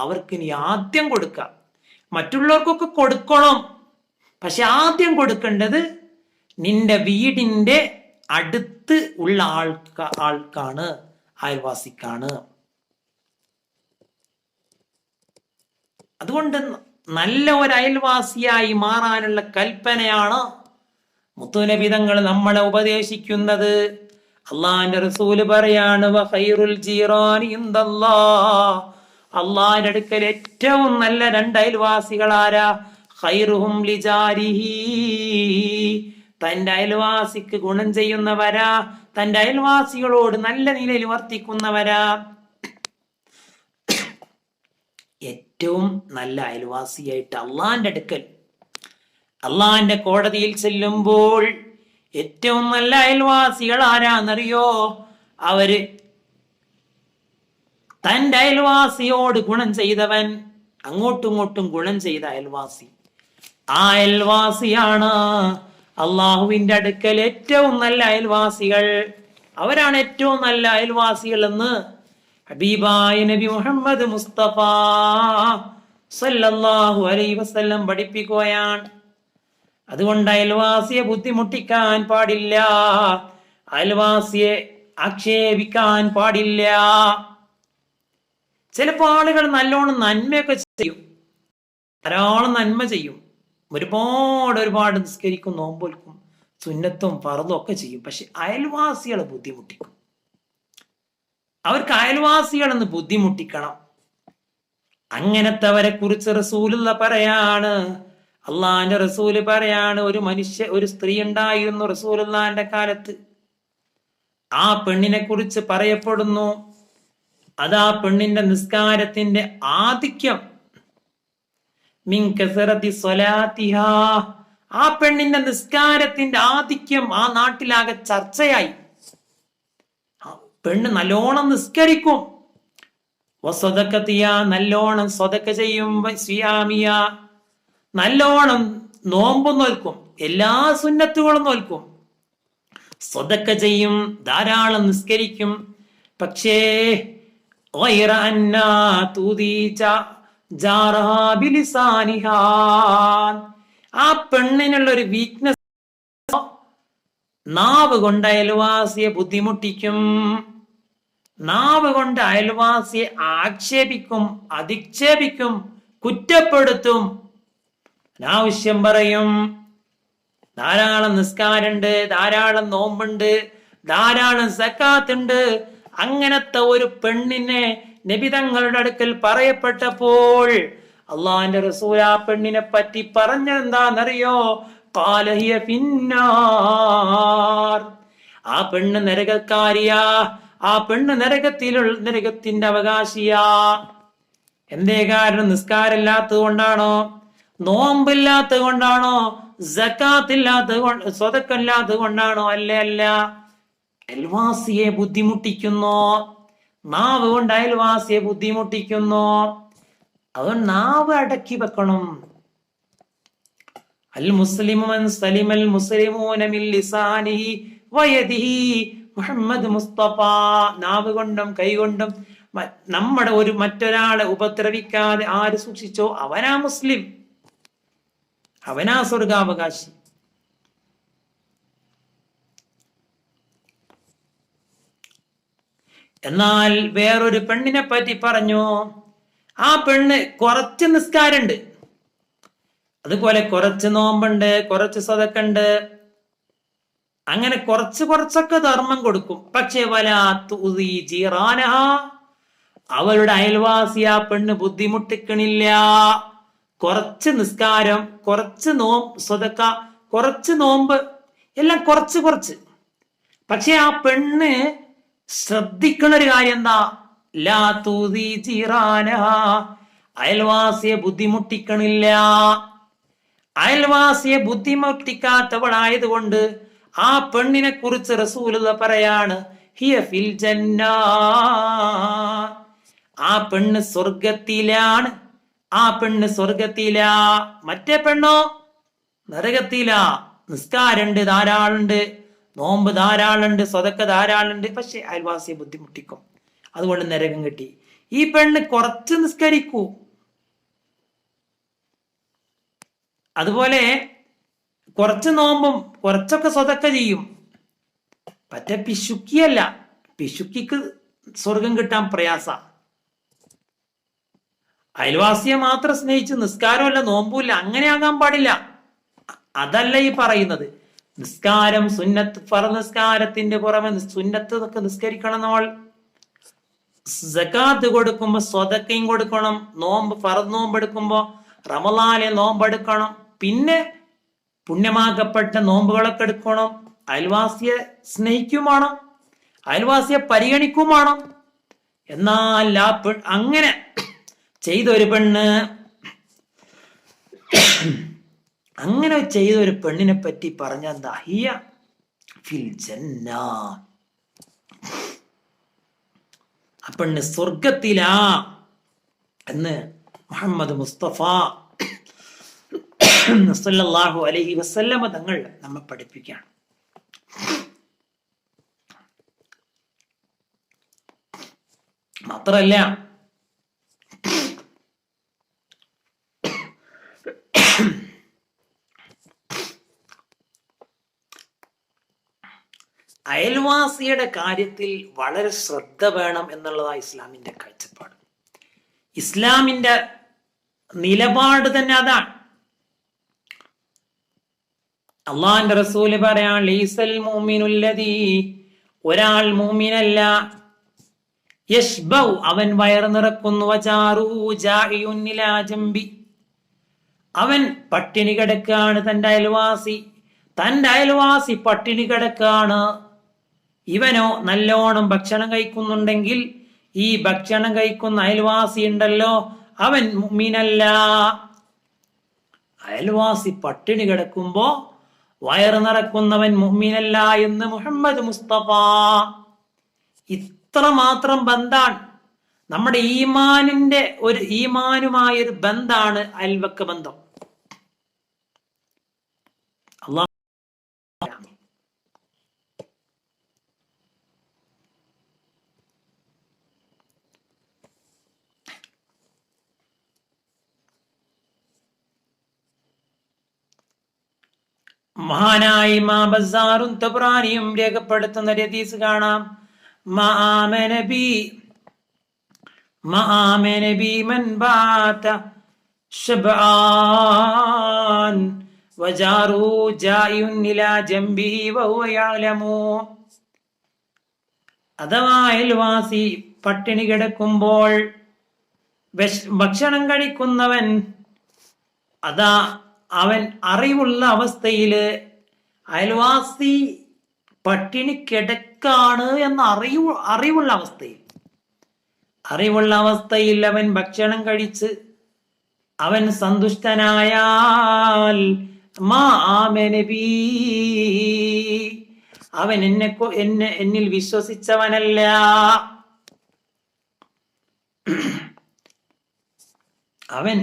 അവർക്ക് നീ ആദ്യം കൊടുക്കാം. മറ്റുള്ളവർക്കൊക്കെ കൊടുക്കണം, പക്ഷെ ആദ്യം കൊടുക്കേണ്ടത് നിന്റെ വീടിന്റെ അടുത്ത് ഉള്ള ആൾക്കാണ്, അയൽവാസിക്കാണ്. അതുകൊണ്ട് നല്ല ഒരു അയൽവാസിയായി മാറാനുള്ള കൽപ്പനയാണ് മുത്തുനബി തങ്ങൾ നമ്മളെ ഉപദേശിക്കുന്നത്. അള്ളാന്റെ റസൂല് പറയാണ്, വഖൈറുൽ ജീറാനി ഇൻദല്ലാഹ്, അള്ളാന്റെ അടുക്കൽ ഏറ്റവും നല്ല 2 അയൽവാസികൾ ആരാ? ഖൈറുഹും ലിജാരിഹി, തന്റെ അയൽവാസിക്ക് ഗുണം ചെയ്യുന്നവരാ, തന്റെ അയൽവാസികളോട് നല്ല നിലയിൽ വർത്തിക്കുന്നവരാ. ഏറ്റവും നല്ല അയൽവാസിയായിട്ട് അള്ളാന്റെ അടുക്കൽ, അള്ളാന്റെ കോടതിയിൽ ചെല്ലുമ്പോൾ ഏറ്റവും നല്ല അയൽവാസികൾ ആരാന്നറിയോ? അവര് തന്റെ അയൽവാസിയോട് ഗുണം ചെയ്തവൻ, അങ്ങോട്ടും ഇങ്ങോട്ടും ഗുണം ചെയ്ത അയൽവാസി. ആ അയൽവാസിയാണ് അള്ളാഹുവിന്റെ അടുക്കൽ ഏറ്റവും നല്ല അയൽവാസികൾ. അവരാണ് ഏറ്റവും നല്ല അയൽവാസികൾ എന്ന് ഹബീബായ നബി മുഹമ്മദ് മുസ്തഫ സല്ലല്ലാഹു അലൈഹി വസല്ലം പഠിപ്പിക്കുകയാണ്. അതുകൊണ്ട് അയൽവാസിയെ ബുദ്ധിമുട്ടിക്കാൻ പാടില്ല, അയൽവാസിയെ ആക്ഷേപിക്കാൻ പാടില്ല. ചിലപ്പോൾ ആളുകൾ നല്ലോണം നന്മയൊക്കെ ചെയ്യും, ധാരാളം നന്മ ചെയ്യും, ഒരുപാട് നിസ്കരിക്കും, നോമ്പൊൽക്കും, സുന്നത്തും ഫർളും ഒക്കെ ചെയ്യും. പക്ഷെ അയൽവാസികളെ ബുദ്ധിമുട്ടിക്കും. അവർക്ക് അയൽവാസികളെന്ന് ബുദ്ധിമുട്ടിക്കണം. അങ്ങനത്തെവരെ കുറിച്ച് റസൂലുള്ള പറയാണ്, അള്ളാന്റെ റസൂല് പറയാണ്, ഒരു സ്ത്രീ ഉണ്ടായിരുന്നു റസൂലുള്ളാന്റെ കാലത്ത്. ആ പെണ്ണിനെ കുറിച്ച് പറയപ്പെടുന്നു, അതാ പെണ്ണിന്റെ നിസ്കാരത്തിന്റെ ആധിക്യം, മിൻ കസറത്തി സ്വലാത്തിഹാ, ആ പെണ്ണിന്റെ നിസ്കാരത്തിന്റെ ആധിക്യം ആ നാട്ടിലാകെ ചർച്ചയായി. പെണ്ണ് നല്ലോണം നിസ്കരിക്കും, വസദഖതിയ, നല്ലോണം സ്വതക്ക ചെയ്യും, സിയാമിയ, നല്ലോണം നോമ്പ് നോൽക്കും, എല്ലാ സുന്നത്തുകളും നോൽക്കും, സ്വതക്ക ചെയ്യും, ധാരാളം നിസ്കരിക്കും. പക്ഷേ ആ പെണ്ണിനുള്ള ഒരു വീക്ക്നെസ്, നാവ് കൊണ്ട് അയൽവാസിയെ ബുദ്ധിമുട്ടിക്കും, നാവ് കൊണ്ട് അയൽവാസിയെ ആക്ഷേപിക്കും, അധിക്ഷേപിക്കും, കുറ്റപ്പെടുത്തും, അനാവശ്യം പറയും. ധാരാളം നിസ്കാരമുണ്ട്, ധാരാളം നോമ്പുണ്ട്, ധാരാളം സക്കാത്തുണ്ട്. അങ്ങനത്തെ ഒരു പെണ്ണിനെ നബി തങ്ങളുടെ അടുക്കൽ പറയപ്പെട്ടപ്പോൾ അള്ളാന്റെ റസൂൽ ആ പെണ്ണിനെ പറ്റി പറഞ്ഞെന്താന്നറിയോ? ഖാല ഹിയ ഫിന്നാർ, ആ പെണ്ണ് നരകക്കാരിയാ, ആ പെണ്ണ് നരകത്തിന്റെ അവകാശിയാ. എന്തേ കാരണം? നിസ്കാരമില്ലാത്തത് കൊണ്ടാണോ? നോമ്പില്ലാത്തത് കൊണ്ടാണോ? സക്കാത്തില്ലാത്തത് സ്വതക്കല്ലാത്തത് കൊണ്ടാണോ? അല്ല. അയൽവാസിയെ ബുദ്ധിമുട്ടിക്കുന്നു, നാവ് കൊണ്ട് അയൽവാസിയെ ബുദ്ധിമുട്ടിക്കുന്നു. അതുകൊണ്ട് നാവ് അടക്കി വെക്കണം. അൽ മുസ്ലിമു മൻ സലിമൽ മുസ്ലിമൂന മിൻ ലിസാനിഹി വയദിഹി, മുഹമ്മദ് മുസ്തഫ. നാവ് കൊണ്ടും കൈകൊണ്ടും നമ്മുടെ മറ്റൊരാളെ ഉപദ്രവിക്കാതെ ആര് സൂക്ഷിച്ചോ അവനാ മുസ്ലിം, അവനാ സ്വർഗാവകാശി. എന്നാൽ വേറൊരു പെണ്ണിനെ പറ്റി പറഞ്ഞു, ആ പെണ്ണ് കുറച്ച് നിസ്കാരമുണ്ട്, അതുപോലെ കുറച്ച് നോമ്പുണ്ട്, കുറച്ച് സദക്കുണ്ട്, അങ്ങനെ കുറച്ചൊക്കെ ധർമ്മം കൊടുക്കും. പക്ഷെ അവളുടെ അയൽവാസി ആ പെണ്ണ് ബുദ്ധിമുട്ടിക്കണില്ല. കുറച്ച് നിസ്കാരം, കുറച്ച് സദക്ക, കുറച്ച് നോമ്പ്, എല്ലാം കുറച്ച്. പക്ഷെ ആ പെണ്ണ് ശ്രദ്ധിക്കണ ഒരു കാര്യം എന്താ? ലാ തൂദി ജീറാനഹ, അയൽവാസിയെ ബുദ്ധിമുട്ടിക്കണില്ല. അയൽവാസിയെ ബുദ്ധിമുട്ടിക്കാത്തവളായതുകൊണ്ട് ആ പെണ്ണിനെ കുറിച്ച് റസൂലുള്ള പറയാണ്, ഹിയ ഫിൽ ജന്ന, ആ പെണ്ണ് സ്വർഗത്തിലാണ്, ആ പെണ്ണ് സ്വർഗത്തിലാ. മറ്റേ പെണ്ണോ നരകത്തിലാ. നിസ്കാരണ്ട് ധാരാളുണ്ട്, നോമ്പ് ധാരാളുണ്ട്, സ്വതക്ക ധാരാളുണ്ട്, പക്ഷെ അയൽവാസിയെ ബുദ്ധിമുട്ടിക്കും, അതുകൊണ്ട് നരകം കിട്ടി. ഈ പെണ്ണ് കുറച്ച് നിസ്കരിക്കൂ, അതുപോലെ കുറച്ച് നോമ്പും കുറച്ചൊക്കെ സ്വതക്ക ചെയ്യും. പറ്റ പിശുക്കിയല്ല, പിശുക്കിക്ക് സ്വർഗം കിട്ടാൻ പ്രയാസ. അയൽവാസിയെ മാത്രം സ്നേഹിച്ച് നിസ്കാരമല്ല നോമ്പുമില്ല അങ്ങനെയാകാൻ പാടില്ല. അതല്ല ഈ പറയുന്നത്. നിസ്കാരം സുന്നത്ത്, ഫർദ് നിസ്കാരത്തിന്റെ പുറമെ സുന്നത്ത് ഒക്കെ നിസ്കരിക്കണം. നമ്മൾ സകാത്ത് കൊടുക്കുമ്പോ സ്വതക്കയും കൊടുക്കണം, ഫർദ് നോമ്പ് എടുക്കുമ്പോ റമളാനിലെ നോമ്പെടുക്കണം, പിന്നെ പുണ്യമാക്കപ്പെട്ട നോമ്പുകളൊക്കെ എടുക്കണം. അയൽവാസിയെ സ്നേഹിക്കുമാണ്, അയൽവാസിയെ പരിഗണിക്കുമാണ്. എന്നാൽ അങ്ങനെ ചെയ്തൊരു പെണ്ണ്, അങ്ങനെ ചെയ്തൊരു പെണ്ണിനെ പറ്റി പറഞ്ഞെന്താ? ഹിയ ഫിൽ ജന്ന, ആ പെണ്ണ് സ്വർഗത്തിലാ എന്ന് മുഹമ്മദ് മുസ്തഫ സല്ലല്ലാഹു അലൈഹി വസല്ലമ തങ്ങൾ നമ്മെ പഠിപ്പിക്കുകയാണ്. മാത്രല്ല അയൽവാസിയുടെ കാര്യത്തിൽ വളരെ ശ്രദ്ധ വേണം എന്നുള്ളതാണ് ഇസ്ലാമിന്റെ കാഴ്ചപ്പാട്. ഇസ്ലാമിന്റെ നിലപാട് തന്നെ അതാണ്. അള്ളാന്റെ റസൂല് പറയാൻ ലീസൽ മുഅ്മിനുല്ലദീ, ഒരാൾ മുഅ്മിനല്ല, യശ്ബൗ അവൻ വയറ് നിറക്കുന്നു, വജാറുഹു ജാഇഉൻ ഇലാ ജംബി അവൻ പട്ടിണി കിടക്കാണ്, തന്റെ അയൽവാസി പട്ടിണി കിടക്കാണ്, ഇവനോ നല്ലോണം ഭക്ഷണം കഴിക്കുന്നുണ്ടെങ്കിൽ ഈ ഭക്ഷണം കഴിക്കുന്ന അയൽവാസി ഉണ്ടല്ലോ അവൻ മുഅ്മിനല്ല. അയൽവാസി പട്ടിണി കിടക്കുമ്പോ വയറ് നിറക്കുന്നവൻ മുഅ്മിനല്ല എന്ന് മുഹമ്മദ് മുസ്തഫ. ഇത്രമാത്രം ബന്ധാണ് നമ്മുടെ ഈമാനുമായൊരു ബന്ധാണ് അയൽവക്ക ബന്ധം. അല്ലാഹ് മഹാനായ ഇമാം ബസ്സാറും തബ്രാനിയും രേഖപ്പെടുത്തുന്ന ഹദീസ് കാണാം. മഅാമനബി മൻ ബാത ശബ്ആൻ വജാറു ജാഇഉൻ ഇലാ ജംബിഹി വഹുവ യഅലമു. അഥവാ അയൽവാസി പട്ടിണി കിടക്കുമ്പോൾ ഭക്ഷണം കഴിക്കുന്നവൻ അവൻ അറിവുള്ള അവസ്ഥയില്, അയൽവാസി പട്ടിണി കിടക്കാണ് എന്ന അറിവുള്ള അവസ്ഥയിൽ അവൻ ഭക്ഷണം കഴിച്ച് അവൻ സന്തുഷ്ടനായാൽ അവൻ എന്നിൽ വിശ്വസിച്ചവനല്ല. അവൻ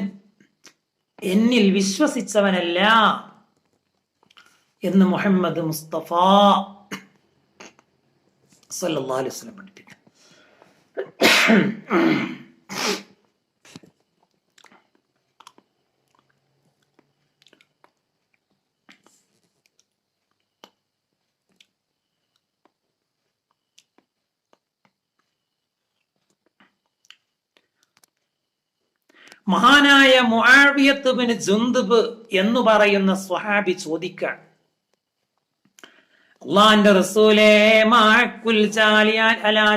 എന്നിൽ വിശ്വസിച്ചവനല്ല എന്ന് മുഹമ്മദ് മുസ്തഫ സല്ലല്ലാഹു അലൈഹി വസല്ലം പഠിപ്പിക്കുന്നു. മഹാനായ മുആവിയത്ത് ബിൻ ജുന്ദബ് എന്ന് പറയുന്ന സ്വഹാബി ചോദിക്കാൻ, അല്ലാഹുവിന്റെ റസൂലേ, മാഅക്കുൽ ജാരി അലാ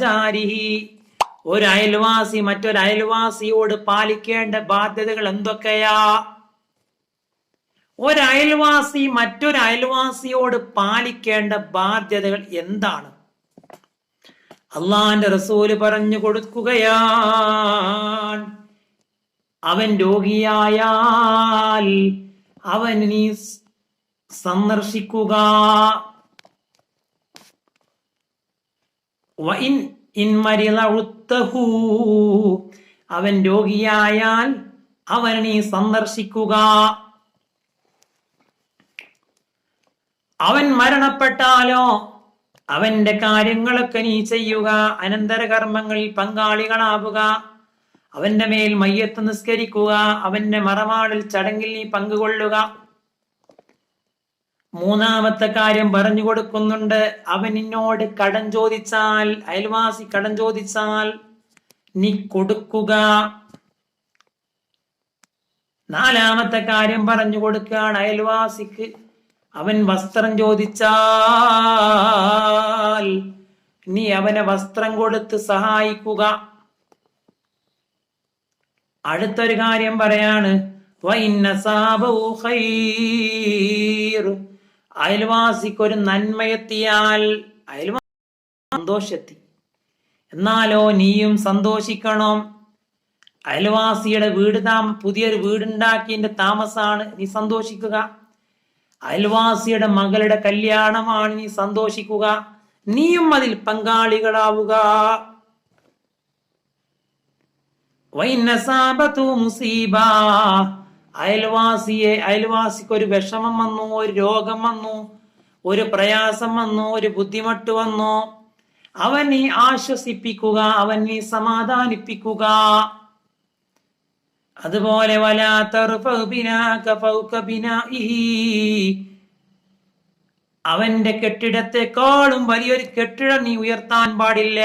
ജാരിഹി, ഒരു അയൽവാസി മറ്റൊരു അയൽവാസിയോട് പാലിക്കേണ്ട ബാധ്യതകൾ എന്തൊക്കെയാ? ഒരു അയൽവാസി മറ്റൊരു അയൽവാസിയോട് പാലിക്കേണ്ട ബാധ്യതകൾ എന്താണ്? അള്ളാന്റെ റസൂല് പറഞ്ഞു കൊടുക്കുകയാണ്, അവൻ രോഗിയായാൽ അവൻ നീ സന്ദർശിക്കുക. അവൻ രോഗിയായാൽ അവൻ നീ സന്ദർശിക്കുക. അവൻ മരണപ്പെട്ടാലോ അവന്റെ കാര്യങ്ങളൊക്കെ നീ ചെയ്യുക. അനന്തര കർമ്മങ്ങളിൽ പങ്കാളികളാവുക. അവന്റെ മേൽ മയ്യത്ത് നിസ്കരിക്കുക. അവന്റെ മറമാടൽ ചടങ്ങിൽ നീ പങ്കുകൊള്ളുക. മൂന്നാമത്തെ കാര്യം പറഞ്ഞു കൊടുക്കുന്നുണ്ട്, അവൻ നിന്നോട് കടം ചോദിച്ചാൽ, അയൽവാസി കടം ചോദിച്ചാൽ നീ കൊടുക്കുക. നാലാമത്തെ കാര്യം പറഞ്ഞു കൊടുക്കുകയാണ്, അയൽവാസിക്ക് അവൻ വസ്ത്രം ചോദിച്ചാൽ നീ അവനെ വസ്ത്രം കൊടുത്ത് സഹായിക്കുക. അടുത്തൊരു കാര്യം പറയാണ്, അയൽവാസിക്ക് ഒരു നന്മയെത്തിയാൽ അയൽവാസി സന്തോഷെത്തി, എന്നാലോ നീയും സന്തോഷിക്കണം. അയൽവാസിയുടെ പുതിയൊരു വീടുണ്ടാക്കിയതിന്റെ താമസാണ്, നീ സന്തോഷിക്കുക. അയൽവാസിയുടെ മകളുടെ കല്യാണമാണ്, നീ സന്തോഷിക്കുക. നീയും അതിൽ പങ്കാളികളാവുക. അയൽവാസിക്ക് ഒരു വിഷമം വന്നു, ഒരു രോഗം വന്നു, ഒരു പ്രയാസം വന്നു, ഒരു ബുദ്ധിമുട്ട് വന്നു, അവൻ നീ ആശ്വസിപ്പിക്കുക, അവൻ നീ സമാധാനിപ്പിക്കുക. അതുപോലെ അവന്റെ കെട്ടിടത്തെക്കാളും വലിയൊരു കെട്ടിടം നീ ഉയർത്താൻ പാടില്ല.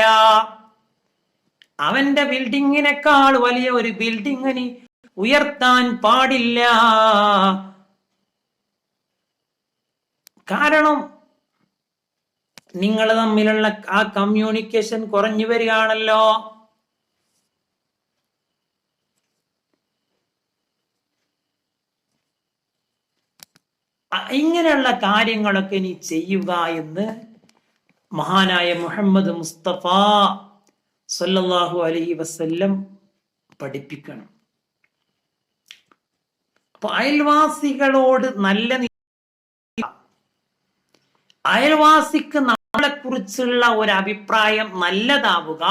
അവന്റെ ബിൽഡിങ്ങിനേക്കാൾ വലിയ ഒരു ബിൽഡിംഗ് നീ ഉയർത്താൻ പാടില്ല. കാരണം നിങ്ങൾ തമ്മിലുള്ള ആ കമ്മ്യൂണിക്കേഷൻ കുറഞ്ഞു വരികയാണല്ലോ. ഇങ്ങനെയുള്ള കാര്യങ്ങളൊക്കെ നീ ചെയ്യുക എന്ന് മഹാനായ മുഹമ്മദ് മുസ്തഫ സല്ലല്ലാഹു അലൈഹി വസല്ലം പഠിപ്പിക്കണം. അപ്പൊ അയൽവാസികളോട് അയൽവാസിക്ക് നമ്മളെ കുറിച്ചുള്ള ഒരു അഭിപ്രായം നല്ലതാവുക.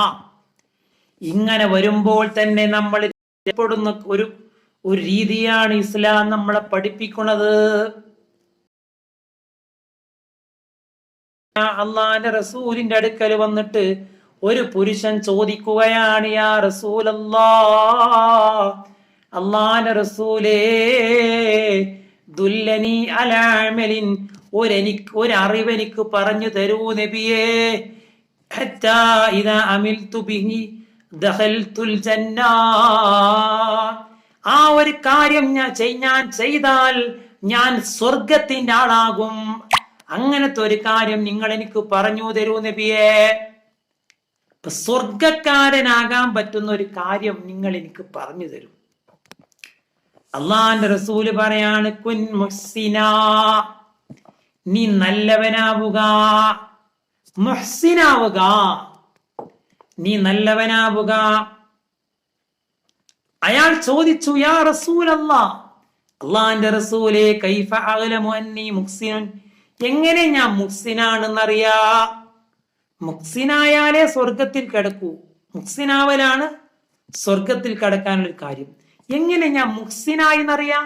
ഇങ്ങനെ വരുമ്പോൾ തന്നെ നമ്മൾ പ്പെടുന്ന ഒരു രീതിയാണ് ഇസ്ലാം നമ്മളെ പഠിപ്പിക്കുന്നത്. അള്ളാന്റെ റസൂലിന്റെ അടുക്കൽ വന്നിട്ട് ഒരു പുരുഷൻ ചോദിക്കുകയാണ്, യാ റസൂലല്ലാഹ്, അള്ളാന്റെ റസൂലേ, ദുല്ലനി അലാ അമലിൻ, ഒരറിവ് എനിക്ക് പറഞ്ഞു തരൂ നബിയേ, ഹത്താ ഇദാ അമിൽതു ബിഹി ദഖൽതുൽ ജന്ന, ആ ഒരു കാര്യം ഞാൻ ചെയ്താൽ ഞാൻ സ്വർഗത്തിന്റെ ആളാകും. അങ്ങനത്തെ ഒരു കാര്യം നിങ്ങൾ എനിക്ക് പറഞ്ഞു തരൂ നബിയേ. സ്വർഗക്കാരനാകാൻ പറ്റുന്ന ഒരു കാര്യം നിങ്ങൾ എനിക്ക് പറഞ്ഞു തരും. അള്ളാന്റെ റസൂല് പറയാണ്, കുൻ മുഹ്സിനാ, നീ നല്ലവനാവുക, മുഹ്സിനാവുക, നീ നല്ലവനാവുക. അയാൾ ചോദിച്ചു, യാ റസൂലല്ലാഹ്, അള്ളാന്റെ റസൂലേ, കൈഫ അഅലമു അന്നീ മുഹ്സിനുൻ, എങ്ങനെ ഞാൻ മുഹ്സിനാണെന്നറിയാ? മുഹ്സിനായാലേ സ്വർഗത്തിൽ കിടക്കൂ. മുഹ്സിനാവലാണ് സ്വർഗത്തിൽ കിടക്കാനുള്ള കാര്യം. എങ്ങനെ ഞാൻ മുഹ്സിനായി എന്നറിയാം?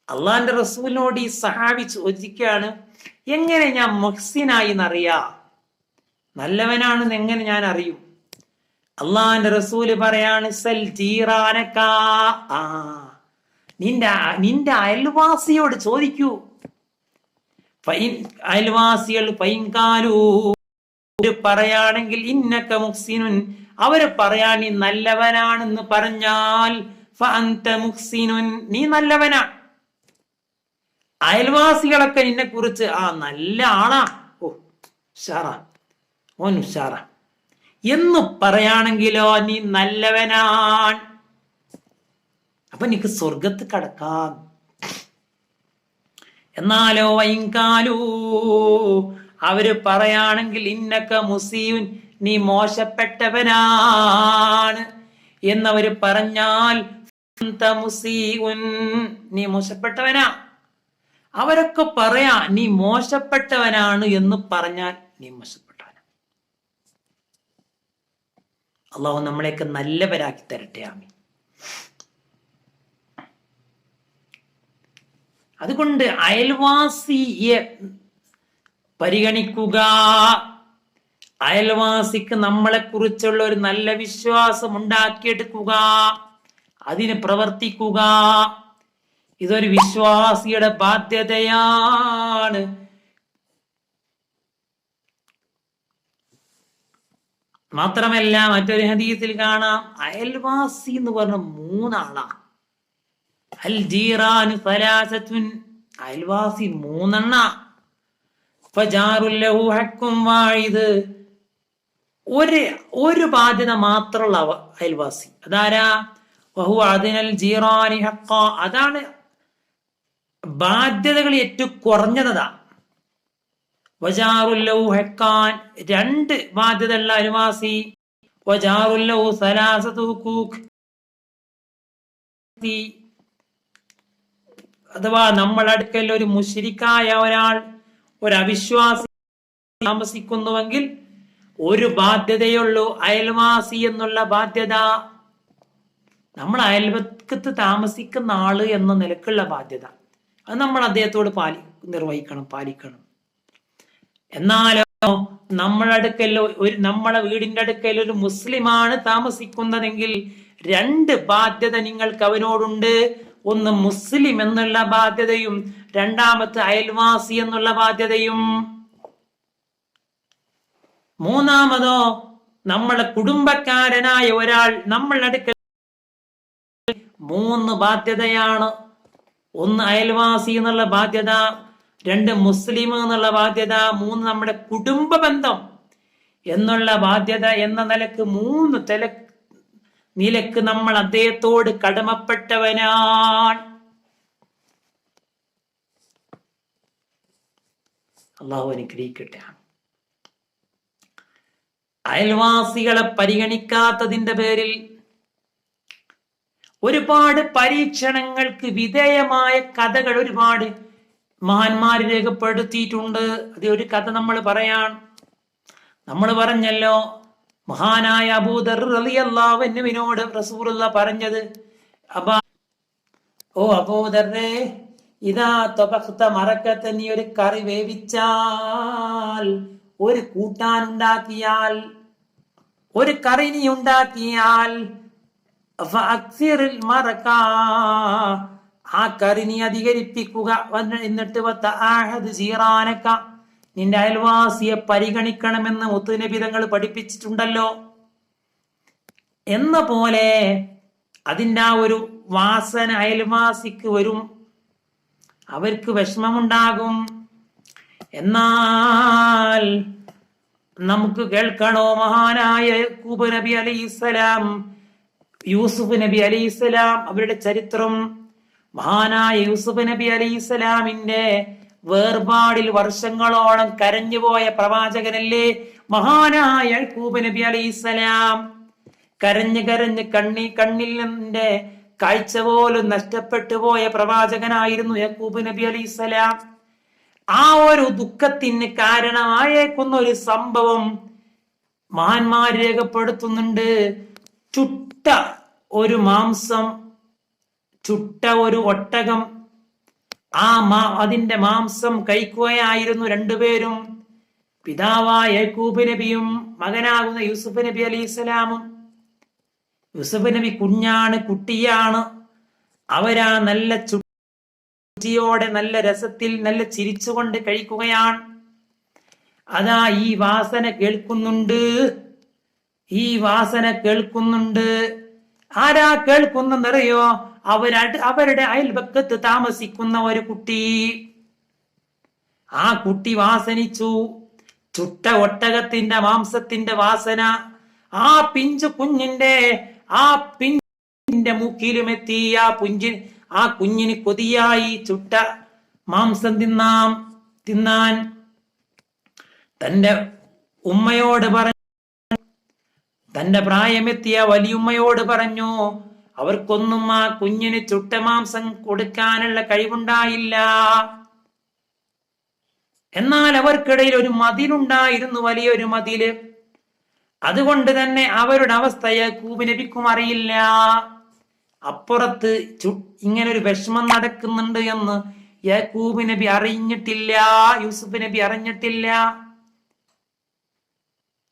അള്ളാന്റെ റസൂലിനോട് ഈ സഹാബി ചോദിക്കുകയാണ്, എങ്ങനെ ഞാൻ മുഹ്സിനായി എന്നറിയാ? നല്ലവനാണെന്ന് എങ്ങനെ ഞാൻ അറിയും? അള്ളാന്റെ റസൂല് പറയാണ്, സൽ ജീറാനക, നിന്റെ അയൽവാസിയോട് ചോദിക്കൂ. അയൽവാസികൾ പറയാണെങ്കിൽ ഇന്നക മുഹ്സിനുൻ, അവര് പറയാൻ നീ നല്ലവനാണെന്ന് പറഞ്ഞാൽ ഫഅൻത മുഹ്സിനുൻ, നീ നല്ലവനാണ്. അയൽവാസികളൊക്കെ നിന്നെ കുറിച്ച് നല്ല ആളാ, ഓ ഉഷാറാ, ഓൻ ഉഷാറാ എന്ന് പറയാണെങ്കിലോ നീ നല്ലവനാണ്. അപ്പൊ നിനക്ക് സ്വർഗത്ത് കടക്കാം. എന്നാലോ വൈകാലൂ, അവര് പറയാണെങ്കിൽ ഇന്നക മുസീഉൻ, നീ മോശപ്പെട്ടവനാണ് എന്നവര് പറഞ്ഞാൽ മുസീഉൻ, നീ മോശപ്പെട്ടവനാ. അവരൊക്കെ പറയാ നീ മോശപ്പെട്ടവനാണ് എന്ന് പറഞ്ഞാൽ നീ മോശപ്പെട്ടവനാ. അള്ളാഹു നമ്മളെയൊക്കെ നല്ലവരാക്കി തരട്ടെ, ആമീൻ. അതുകൊണ്ട് അയൽവാസിയെ പരിഗണിക്കുക, അയൽവാസിക്ക് നമ്മളെ കുറിച്ചുള്ള ഒരു നല്ല വിശ്വാസം ഉണ്ടാക്കിയെടുക്കുക, അതിന് പ്രവർത്തിക്കുക. ഇതൊരു വിശ്വാസിയുടെ ബാധ്യതയാണ്. മാത്രമല്ല മറ്റൊരു ഹദീസിൽ കാണാം, അയൽവാസി എന്ന് പറഞ്ഞ 3 ആളാണ്. അൽ ജീറാനു സലാസത്തുൻ, അയൽവാസി 3 എണ്ണ. ഫജാറുൽ ലഹു ഹഖ്കും വാഹിദ്, ഒരു ബാധ്യത മാത്രമുള്ള അയൽവാസി. അതാരാ? വഹുവ അദ്നൽ ജീറാനി ഹഖ്ഖ, അതാണ് ബാധ്യതകൾ ഏറ്റവും കുറഞ്ഞതാ. വജാറുൽ ലഹു ഹഖ്ഖാൻ, 2 ബാധ്യതയുള്ള അയൽവാസി. വജാറുൽ ലഹു സലാസതു ഹുഖൂഖ്, അഥവാ നമ്മുടെ അടുക്കൽ ഒരു മുശ്രിക്കായ ഒരാൾ, ഒരു അവിശ്വാസി താമസിക്കുന്നുവെങ്കിൽ ഒരു ബാധ്യതയുള്ളൂ, അയൽവാസി എന്നുള്ള ബാധ്യത. നമ്മൾ അയൽവക്കത്ത് താമസിക്കുന്ന ആള് എന്ന നിലക്കുള്ള ബാധ്യത, അത് നമ്മൾ അദ്ദേഹത്തോട് പാലിക്കണം. എന്നാലോ നമ്മളെ വീടിന്റെ അടുക്കൽ ഒരു മുസ്ലിമാണ് താമസിക്കുന്നതെങ്കിൽ 2 ബാധ്യത നിങ്ങൾക്ക് അവനോടുണ്ട്. ഒന്ന് മുസ്ലിം എന്നുള്ള ബാധ്യതയും, രണ്ടാമത്തെ അയൽവാസി എന്നുള്ള ബാധ്യതയും. മൂന്നാമതോ നമ്മളെ കുടുംബക്കാരനായ ഒരാൾ നമ്മളുടെ അടുക്കൽ 3 ബാധ്യതയാണ്. 1 അയൽവാസി എന്നുള്ള ബാധ്യത, 2 മുസ്ലിം എന്നുള്ള ബാധ്യത, 3 നമ്മുടെ കുടുംബ ബന്ധം എന്നുള്ള ബാധ്യത എന്ന നിലക്ക് 3 നിലക്ക് നമ്മൾ അദ്ദേഹത്തോട് കടമപ്പെട്ടവനാണ്. അള്ളാഹു അനുഗ്രഹിക്കട്ടെ. അയൽവാസികളെ പരിഗണിക്കാത്തതിന്റെ പേരിൽ ഒരുപാട് പരീക്ഷണങ്ങൾക്ക് വിധേയമായ കഥകൾ ഒരുപാട് മഹാന്മാർ രേഖപ്പെടുത്തിയിട്ടുണ്ട്. അത് ഒരു കഥ നമ്മൾ പറയാൻ. നമ്മൾ പറഞ്ഞല്ലോ, മഹാനായ അബൂദർ റളിയല്ലാഹു അൻഹുവിനോട് റസൂലുള്ളാഹി പറഞ്ഞത്, അബൂദർറേ, ഇതാ തബഖത മറക്കത്ത, നീ ഒരു കറി വേവിച്ചാൽ, ഒരു കൂട്ടാൻ ഉണ്ടാക്കിയാൽ, ഒരു കറി നീ ഉണ്ടാക്കിയാൽ, ആ കറി നീ അധികരിപ്പിക്കുക. എന്നിട്ട് നിന്റെ അയൽവാസിയെ പരിഗണിക്കണമെന്ന് മുത്തുനബി തങ്ങൾ പഠിപ്പിച്ചിട്ടുണ്ടല്ലോ. എന്ന പോലെ അതിൻ്റെ ആ ഒരു വാസന അയൽവാസിക്ക് വരും, അവർക്ക് വിഷമമുണ്ടാകും. എന്നാൽ നമുക്ക് കേൾക്കണോ, മഹാനായ യാക്കൂബ് നബി അലൈഹിസ്സലാം, യൂസുഫ് നബി അലൈഹിസ്സലാം, അവരുടെ ചരിത്രം. മഹാനായ യൂസുഫ് നബി അലൈഹിസ്സലാമിന്റെ വേർപാടിൽ വർഷങ്ങളോളം കരഞ്ഞുപോയ പ്രവാചകനല്ലേ മഹാനായ യാക്കൂബ് നബി അലൈഹിസ്സലാം. കരഞ്ഞ് കണ്ണിൽ നിന്റെ കാഴ്ച പോലും നഷ്ടപ്പെട്ടു പോയ പ്രവാചകനായിരുന്നു യാക്കൂബ് നബി അലൈഹിസ്സലാം. ആ ഒരു ദുഃഖത്തിന് കാരണമായേക്കുന്ന ഒരു സംഭവം മഹാന്മാർ രേഖപ്പെടുത്തുന്നുണ്ട്. ചുട്ട ഒരു മാംസം, ചുട്ട ഒരു ഒട്ടകം, അതിന്റെ മാംസം കഴിക്കുകയായിരുന്നു രണ്ടുപേരും, പിതാവായ യാക്കൂബ് നബിയും മകനാകുന്ന യൂസുഫ് നബി അലൈഹിസ്സലാമും. യൂസുഫ് നബി കുഞ്ഞാണ്, കുട്ടിയാണ്. അവരാ നല്ല രുചിയോടെ, നല്ല രസത്തിൽ, നല്ല ചിരിച്ചുകൊണ്ട് കഴിക്കുകയാണ്. അതാ ഈ വാസന കേൾക്കുന്നുണ്ട്, ഈ വാസന കേൾക്കുന്നുണ്ട്. ആരാ കേൾക്കുന്നെന്നറിയോ? അവരുടെ അയൽപക്കത്ത് താമസിക്കുന്ന ഒരു കുട്ടി. ആ കുട്ടി വാസനിച്ചു. ചുട്ട ഒട്ടകത്തിന്റെ മാംസത്തിന്റെ വാസന ആ പിഞ്ചു കുഞ്ഞിന്റെ മൂക്കിലുമെത്തി. ആ കുഞ്ഞിന് കൊതിയായി ചുട്ട മാംസം തിന്നാൻ. തന്റെ ഉമ്മയോട് പറഞ്ഞു, തന്റെ പ്രായമെത്തിയ വലിയുമ്മയോട് പറഞ്ഞു. അവർക്കൊന്നും ആ കുഞ്ഞിന് ചുട്ട മാംസം കൊടുക്കാനുള്ള കഴിവുണ്ടായില്ല. എന്നാൽ അവർക്കിടയിൽ ഒരു മതിലുണ്ടായിരുന്നു, വലിയൊരു മതില്. അതുകൊണ്ട് തന്നെ അവരുടെ അവസ്ഥ യാക്കൂബ് നബിക്കും അറിയില്ല. അപ്പുറത്ത് ഇങ്ങനൊരു വിഷമം നടക്കുന്നുണ്ട് എന്ന് യാക്കൂബ് നബി അറിഞ്ഞിട്ടില്ല, യൂസുഫ് നബി അറിഞ്ഞിട്ടില്ല.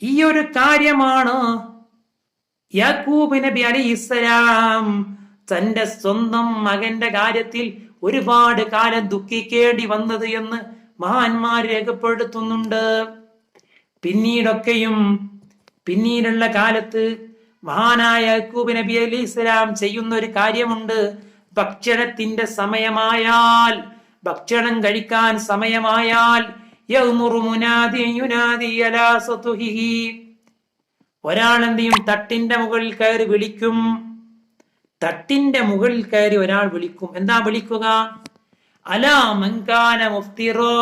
ഈ ഒരു കാര്യമാണ് യാക്കൂബ് നബി അലൈഹിസ്സലാം തന്റെ സ്വന്തം മകന്റെ കാര്യത്തിൽ ഒരുപാട് കാലം ദുഃഖിക്കേണ്ടി വന്നത് എന്ന് മഹാന്മാർ രേഖപ്പെടുത്തുന്നുണ്ട്. പിന്നീടുള്ള കാലത്ത് മഹാനായ യാക്കൂബ് നബി അലൈഹിസ്സലാം ചെയ്യുന്ന ഒരു കാര്യമുണ്ട്. ഭക്ഷണത്തിന്റെ സമയമായാൽ, ഭക്ഷണം കഴിക്കാൻ സമയമായാൽ, ഒരാൾ എന്ത് ചെയ്യും? തട്ടിന്റെ മുകളിൽ കയറി വിളിക്കും. തട്ടിന്റെ മുകളിൽ കയറി ഒരാൾ വിളിക്കും. എന്താ വിളിക്കുക? അലാ മൻകാന മുഫ്തിറോ,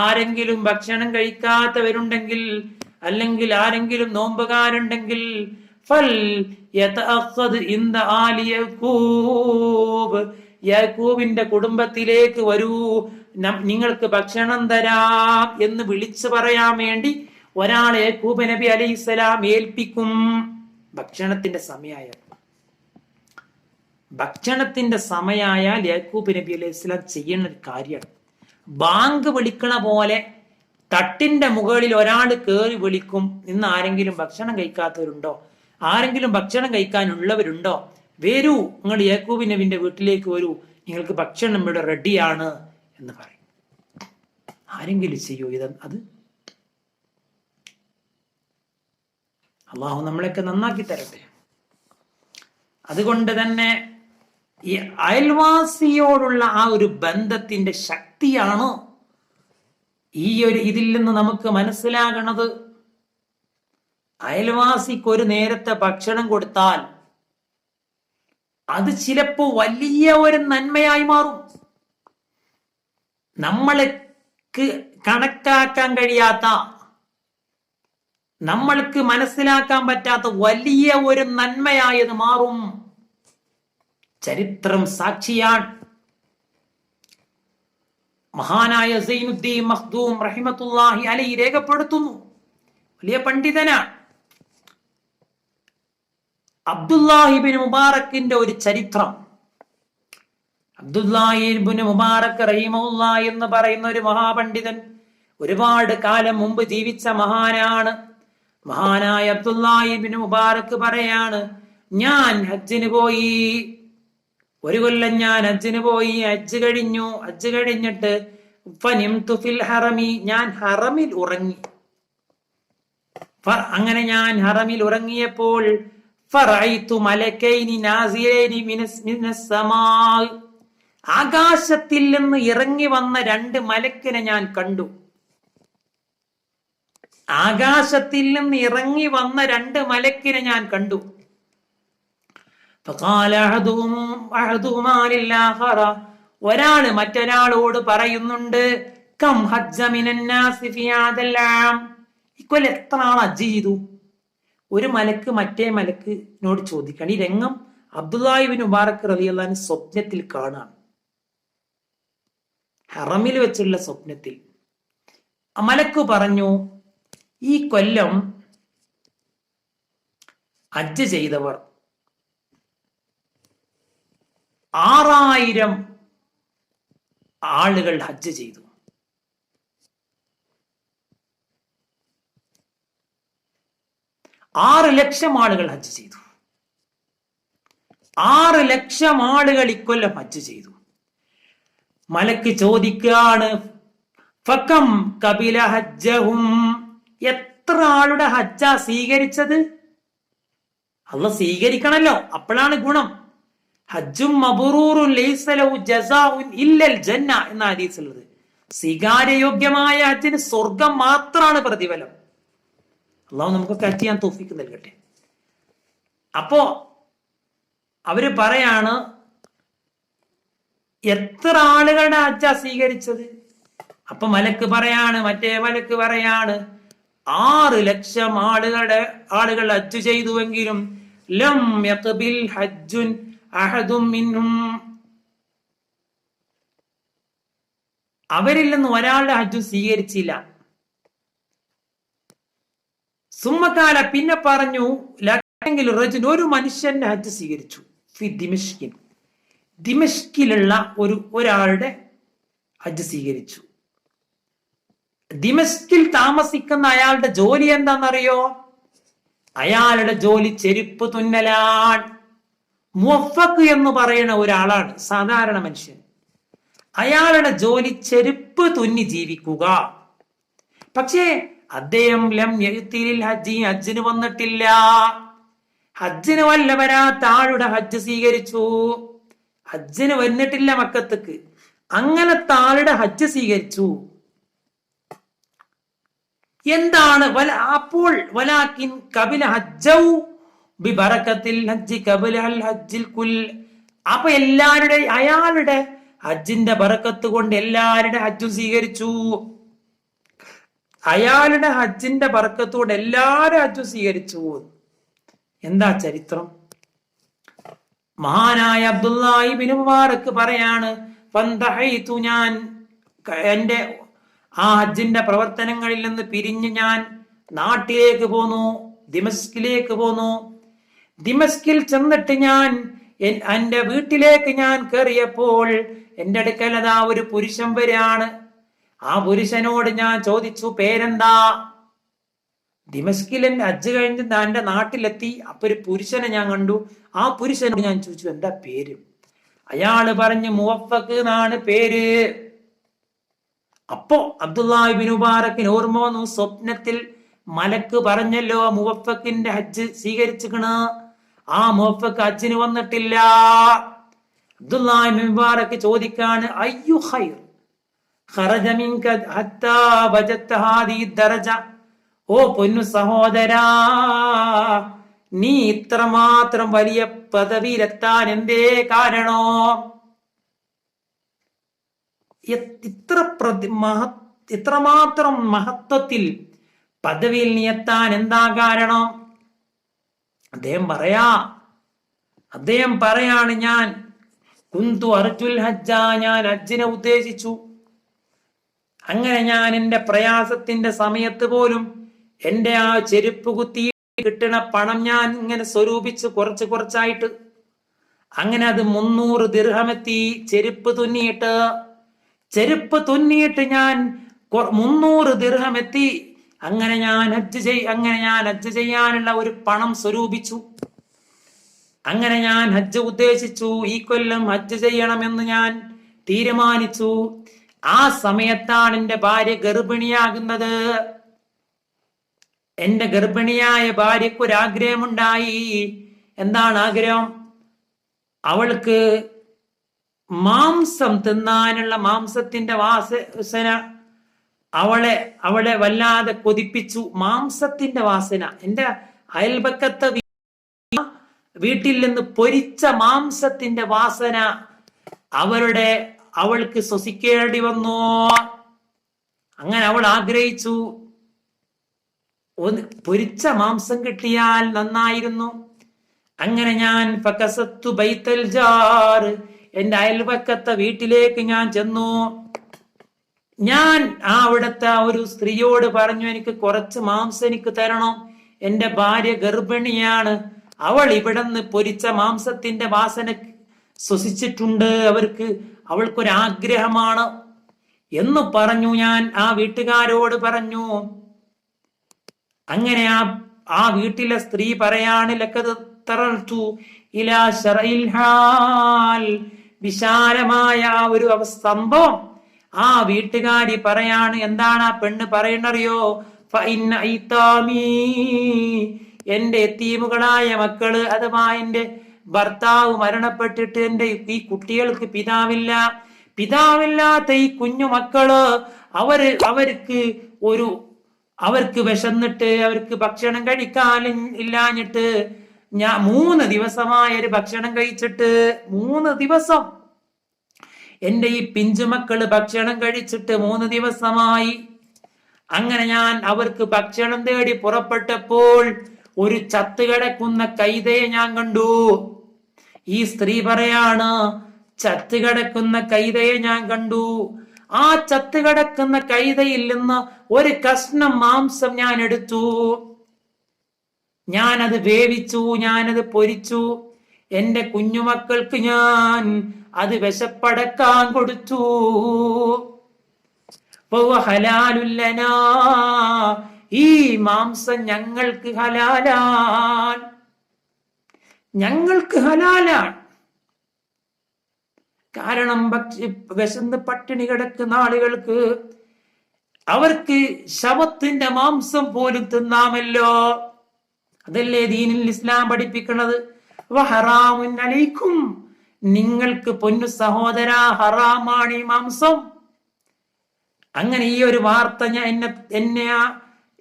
ആരെങ്കിലും ഭക്ഷണം കഴിക്കാത്തവരുണ്ടെങ്കിൽ, അല്ലെങ്കിൽ ആരെങ്കിലും നോമ്പുകാരുണ്ടെങ്കിൽ, ഫൽ യതഅഖദ് ഇൻദ ആലി യാക്കൂബ്, യാക്കൂബിന്റെ കുടുംബത്തിലേക്ക് വരൂ, നിങ്ങൾക്ക് ഭക്ഷണം തരാം എന്ന് വിളിച്ചു പറയാൻ വേണ്ടി ഒരാളെ യാക്കൂബ് നബി അലൈഹിസ്സലാം ഏൽപ്പിക്കും. ഭക്ഷണത്തിന്റെ സമയമായാൽ യാക്കൂബ് നബി അലൈഹിസ്സലാം ചെയ്യുന്ന ഒരു കാര്യമാണ്, ബാങ്ക് വിളിക്കണ പോലെ തട്ടിന്റെ മുകളിൽ ഒരാൾ കയറി വിളിക്കും. ഇന്ന് ആരെങ്കിലും ഭക്ഷണം കഴിക്കാത്തവരുണ്ടോ? ആരെങ്കിലും ഭക്ഷണം കഴിക്കാനുള്ളവരുണ്ടോ? വരൂ, നിങ്ങൾ യാക്കൂബ് നബിന്റെ വീട്ടിലേക്ക് വരൂ, നിങ്ങൾക്ക് ഭക്ഷണം ഇവിടെ റെഡിയാണ് എന്ന് പറയും. ആരെങ്കിലും ചെയ്യൂ അത്? അള്ളാഹു നമ്മളെയൊക്കെ നന്നാക്കി തരട്ടെ. അതുകൊണ്ട് തന്നെ ഈ അയൽവാസിയോടുള്ള ആ ഒരു ബന്ധത്തിന്റെ ശക്തിയാണ് ഇതിൽ നിന്ന് നമുക്ക് മനസ്സിലാകണത്. അയൽവാസിക്ക് ഒരു നേരത്തെ ഭക്ഷണം കൊടുത്താൽ അത് ചിലപ്പോ വലിയ ഒരു നന്മയായി മാറും. നമ്മൾക്ക് കണക്കാക്കാൻ കഴിയാത്ത, നമ്മൾക്ക് മനസ്സിലാക്കാൻ പറ്റാത്ത വലിയ ഒരു നന്മയായത് മാറും. ചരിത്രം സാക്ഷിയാണ്. മഹാനായ സൈനുദ്ദീൻ മഖ്ദൂം റഹിമത്തുള്ളാഹി അലൈഹി രേഖപ്പെടുത്തുന്നു. വലിയ പണ്ഡിതനാണ്. അബ്ദുല്ലാഹിബ്നു മുബാറക്കിന്റെ ഒരു ചരിത്രം. അബ്ദുല്ലാഹിബ്നു മുബാറക് റഹിമഹുല്ലാഹ് എന്ന് പറയുന്ന ഒരു മഹാപണ്ഡിതൻ ഒരുപാട് കാലം മുമ്പ് ജീവിച്ച മഹാനാണ്. മഹാനായ അബ്ദുല്ലാഹിബ്നു മുബാറക് പറയാണ്, ഞാൻ ഹജ്ജിന് പോയി, ഒരു കൊല്ലം ഞാൻ ഹജ്ജിന് പോയി. ഹജ്ജ് കഴിഞ്ഞിട്ട് ഫനിംതു ഫിൽ ഹറമി, ഞാൻ ഹറമിൽ ഉറങ്ങി. അങ്ങനെ ഞാൻ ഹറമിൽ ഉറങ്ങിയപ്പോൾ ഫറഅയ്തു മലക്കൈനി നാസിലൈനി മിനസ് സമാ, ആകാശത്തിൽ നിന്ന് ഇറങ്ങി വന്ന രണ്ട് മലക്കിനെ ഞാൻ കണ്ടു. ആകാശത്തിൽ നിന്ന് ഇറങ്ങി വന്ന രണ്ട് മലക്കിനെ ഞാൻ കണ്ടു. ഒരാള് മറ്റൊരാളോട് പറയുന്നുണ്ട്, കം ഹജ്ജ മിനൻ നാസി ഫി ഹാദൽ ആം, ഇക്കൊല്ലം എത്ര ആൾ ഹജ്ജ് ചെയ്തു? ഒരു മലക്ക് മറ്റേ മലക്കിനോട് ചോദിക്കണം. ഈ രംഗം അബ്ദുല്ലാഹിബ്നു മുബാറക് റളിയല്ലാഹു അൻഹു സ്വപ്നത്തിൽ കാണാം. ഹറമിൽ വെച്ചുള്ള സ്വപ്നത്തിൽ മലക്ക് പറഞ്ഞു, ഈ കൊല്ലം ഹജ്ജ് ചെയ്തവർ 6000 ആളുകൾ ഹജ്ജ് ചെയ്തു. 6 ലക്ഷം ആളുകൾ ഹജ്ജ് ചെയ്തു. 6 ലക്ഷം ആളുകൾ ഇക്കൊല്ലം ഹജ്ജ് ചെയ്തു. മലക്ക് ചോദിക്കുകയാണ്, ഫകം കബില ഹജ്ജഹും, എത്ര ആളുടെ ഹജ്ജാ സ്വീകരിച്ചത്? അല്ലാഹ് സ്വീകരിക്കണല്ലോ, അപ്പോഴാണ് ഗുണം. ഹജ്ജും മബ്റൂറുൻ ലൈസ ലഹു ജസാഉൻ ഇല്ലൽ ജന്ന എന്ന ഹദീസുള്ളത്. സ്വീകാര്യയോഗ്യമായ ഹജ്ജിന് സ്വർഗം മാത്രമാണ് പ്രതിഫലം. അള്ളാഹു നമുക്കൊക്കെ ഹജ്ജ് ചെയ്യാൻ തൗഫീഖ് നൽകട്ടെ. അപ്പോ അവര് പറയാണ്, എത്ര ആളുകളുടെ ഹജ്ജാ സ്വീകരിച്ചത്? അപ്പൊ മറ്റേ മലക്ക് പറയാണ് 6 ലക്ഷം ആളുകൾ ഹജ്ജ് ചെയ്തുവെങ്കിലും ലം യഖ്ബിൽ ഹജ്ജുൻ അഹദും മിൻഹും, അവരിൽ നിന്ന് ഒരാളുടെ ഹജ്ജ് സ്വീകരിച്ചില്ല. സുമ്മക്കാല, പിന്നെ പറഞ്ഞു, ഒരു മനുഷ്യന്റെ ഹജ്ജ് സ്വീകരിച്ചു. ഫി ദിമഷ്കിൻ, ദിമഷ്കിലുള്ള ഒരാളുടെ ഹജ്ജ് സ്വീകരിച്ചു. ദിമഷ്കിൽ താമസിക്കുന്ന അയാളുടെ ജോലി എന്താണെന്നറിയോ? അയാളുടെ ജോലി ചെരുപ്പ് തുന്നലാണ്. മുവഫഖ് എന്ന് പറയുന്ന ഒരാളാണ്, സാധാരണ മനുഷ്യൻ. അയാളുടെ ജോലി ചെരുപ്പ് തുന്നി ജീവിക്കുക. പക്ഷേ അദ്ദേഹം ലം യഅ്തിൽ ഹജ്ജി, ഹജ്ജിന് വന്നിട്ടില്ല. ഹജ്ജിന് വല്ലവരാത്ത ആളുടെ ഹജ്ജ് സ്വീകരിച്ചു. ഹജ്ജിന് വന്നിട്ടില്ല മക്കത്തേക്ക്, അങ്ങനത്തെ ആളുടെ ഹജ്ജ് സ്വീകരിച്ചു. എന്താണ് അപ്പോൾ വലാകിൻ ഖബില ഹജ്ജൗ ബിബറകത്തിൽ ഹജ്ജി ഖബല അൽ ഹജ്ജിൽ കുൽ, അപ്പൊ അയാളുടെ ഹജ്ജിന്റെ ബറക്കത്ത് കൊണ്ട് എല്ലാവരുടെ ഹജ്ജും സ്വീകരിച്ചു. അയാളുടെ ഹജ്ജിന്റെ ബറക്കത്ത് കൊണ്ട് എല്ലാവരും ഹജ്ജും സ്വീകരിച്ചു. എന്താ ചരിത്രം? മഹാനായ അബ്ദുല്ലാഹിബ്നു മുബാറക് പറയാണ്, ഫന്തഹൈതു, ഞാൻ എന്റെ ആ ഹജ്ജിന്റെ പ്രവർത്തനങ്ങളിൽ നിന്ന് പിരിഞ്ഞ് ഞാൻ നാട്ടിലേക്ക് പോന്നു, ദിമസ്കിലേക്ക് പോന്നു. ദിമസ്കിൽ ചെന്നിട്ട് ഞാൻ എന്റെ വീട്ടിലേക്ക് ഞാൻ കയറിയപ്പോൾ എന്റെ അടുക്കൽ അതാ ഒരു പുരുഷൻ വരികയാണ്. ആ പുരുഷനോട് ഞാൻ ചോദിച്ചു, പേരെന്താ? ദിമസ്കിൽ എന്റെ ഹജ്ജ് കഴിഞ്ഞ് എന്റെ നാട്ടിലെത്തി. അപ്പൊ ഒരു പുരുഷനെ ഞാൻ കണ്ടു. ആ പുരുഷനോട് ഞാൻ ചോദിച്ചു, എന്താ പേര്? അയാള് പറഞ്ഞു, മുവഫഖ് എന്നാണ് പേര്. അപ്പോ അബ്ദുല്ലാഹിബ്നു മുബാറക്കിന് ഓർമ്മ വന്നു, സ്വപ്നത്തിൽ മലക്ക് പറഞ്ഞല്ലോ മുവഫഖിന്റെ ഹജ്ജ് സ്വീകരിച്ചിക്കണ്. ആ മുവഫക്ക് ഹജ്ജിന് വന്നിട്ടില്ല. അബ്ദുല്ലാഹി ഇബ്നു മുബാറക് ചോദിക്കാണ്, അയ്യു ഖൈർ ഖറജ മിൻക ഹത്താ വജത്ത ഹാദിഹി ദറജ. ഓ പൊന്നു സഹോദരാ, നീ ഇത്രമാത്രം വലിയ പദവിയിലെത്താൻ എന്തേ കാരണോ? ഇത്രമാത്രം മഹത്വത്തിൽ പദവിയിൽ നീ എത്താൻ എന്താ കാരണം? അദ്ദേഹം പറയാണ്, ഞാൻ കുന്തു അർജുൽ ഹജ്ജ, ഞാൻ ഹജ്ജിനെ ഉദ്ദേശിച്ചു. അങ്ങനെ ഞാൻ എന്റെ പ്രയാസത്തിന്റെ സമയത്ത് പോലും എന്റെ ആ ചെരുപ്പ് കുത്തി കിട്ടണ പണം ഞാൻ ഇങ്ങനെ സ്വരൂപിച്ച് കുറച്ചായിട്ട്, അങ്ങനെ അത് 300 ദിർഹമെത്തി. ചെരുപ്പ് തുന്നിയിട്ട് ഞാൻ 300 ദിർഹമെത്തി. അങ്ങനെ ഞാൻ ഹജ്ജ് ചെയ്യാനുള്ള ഒരു പണം സ്വരൂപിച്ചു. അങ്ങനെ ഞാൻ ഹജ്ജ് ഉദ്ദേശിച്ചു. ഈ കൊല്ലം ഹജ്ജ് ചെയ്യണമെന്ന് ഞാൻ തീരുമാനിച്ചു. ആ സമയത്താണ് എന്റെ ഭാര്യ ഗർഭിണിയാകുന്നത്. എന്റെ ഗർഭിണിയായ ഭാര്യക്ക് ഒരാഗ്രഹമുണ്ടായി. എന്താണ് ആഗ്രഹം? അവൾക്ക് മാംസം തിന്നാനുള്ള മാംസത്തിന്റെ വാസന അവളെ വല്ലാതെ കൊതിപ്പിച്ചു. മാംസത്തിന്റെ വാസന. എന്റെ അയൽപക്കത്തെ വീട്ടിൽ നിന്ന് പൊരിച്ച മാംസത്തിന്റെ വാസന അവൾക്ക് ശ്വസിക്കേണ്ടി വന്നു. അങ്ങനെ അവൾ ആഗ്രഹിച്ചു, പൊരിച്ച മാംസം കിട്ടിയാൽ നന്നായിരുന്നു. അങ്ങനെ ഞാൻ ഫകസത്തു ബൈത്തൽ ജാർ, എന്റെ അയൽപക്കത്തെ വീട്ടിലേക്ക് ഞാൻ ചെന്നു. ഞാൻ അവിടുത്തെ ഒരു സ്ത്രീയോട് പറഞ്ഞു, എനിക്ക് കുറച്ച് മാംസം എനിക്ക് തരണം, എന്റെ ഭാര്യ ഗർഭിണിയാണ്, അവൾ ഇവിടുന്ന് പൊരിച്ച മാംസത്തിന്റെ വാസന ശ്വസിച്ചിട്ടുണ്ട്, അവൾക്കൊരാഗ്രഹമാണ് എന്ന് പറഞ്ഞു. ഞാൻ ആ വീട്ടുകാരോട് പറഞ്ഞു. അങ്ങനെ ആ വീട്ടിലെ സ്ത്രീ പറയാണ്, വിശാലമായ ഒരു സംഭവം ആ വീട്ടുകാരി പറയാണ്. എന്താണ് ആ പെണ്ണ് പറയണറിയോ? എന്റെ എത്തീമുകളായ മക്കള്, അഥവാ എന്റെ ഭർത്താവ് മരണപ്പെട്ടിട്ട് എന്റെ ഈ കുട്ടികൾക്ക് പിതാവില്ലാത്ത ഈ കുഞ്ഞു മക്കള് അവർക്ക് വിശന്നിട്ട് അവർക്ക് ഭക്ഷണം കഴിക്കാൻ ഇല്ലാഞ്ഞിട്ട് ഞാൻ 3 ദിവസമായൊരു ഭക്ഷണം കഴിച്ചിട്ട് 3 ദിവസം എന്റെ ഈ പിഞ്ചുമക്കള് ഭക്ഷണം കഴിച്ചിട്ട് 3 ദിവസമായി. അങ്ങനെ ഞാൻ അവർക്ക് ഭക്ഷണം തേടി പുറപ്പെട്ടപ്പോൾ ഒരു ചത്തുകിടക്കുന്ന കൈതയെ ഞാൻ കണ്ടു. ഈ സ്ത്രീ പറയാണ്, ചത്തുകിടക്കുന്ന കൈതയെ ഞാൻ കണ്ടു. ആ ചത്തുകിടക്കുന്ന കൈതയിൽ നിന്ന് ഒരു കഷ്ണം മാംസം ഞാൻ എടുത്തു. ഞാനത് വേവിച്ചു, ഞാനത് പൊരിച്ചു. എന്റെ കുഞ്ഞുമക്കൾക്ക് ഞാൻ അത് വിശപ്പടക്കാൻ കൊടുത്തു. ഹലാലുല്ലനാ, ഈ മാംസം ഞങ്ങൾക്ക് ഹലാലാണ്. കാരണം വിശന്ന് പട്ടിണി കിടക്കുന്ന ആളുകൾക്ക് അവർക്ക് ശവത്തിന്റെ മാംസം പോലും തിന്നാമല്ലോ. അതല്ലേ ദീനിൽ ഇസ്ലാം പഠിപ്പിക്കുന്നത്. വഹറാമുൻ അലൈക്കും, നിങ്ങൾക്ക് പൊന്നു സഹോദര ഹറാമാണ് ഈ മാംസം. അങ്ങനെ ഈ ഒരു വാർത്ത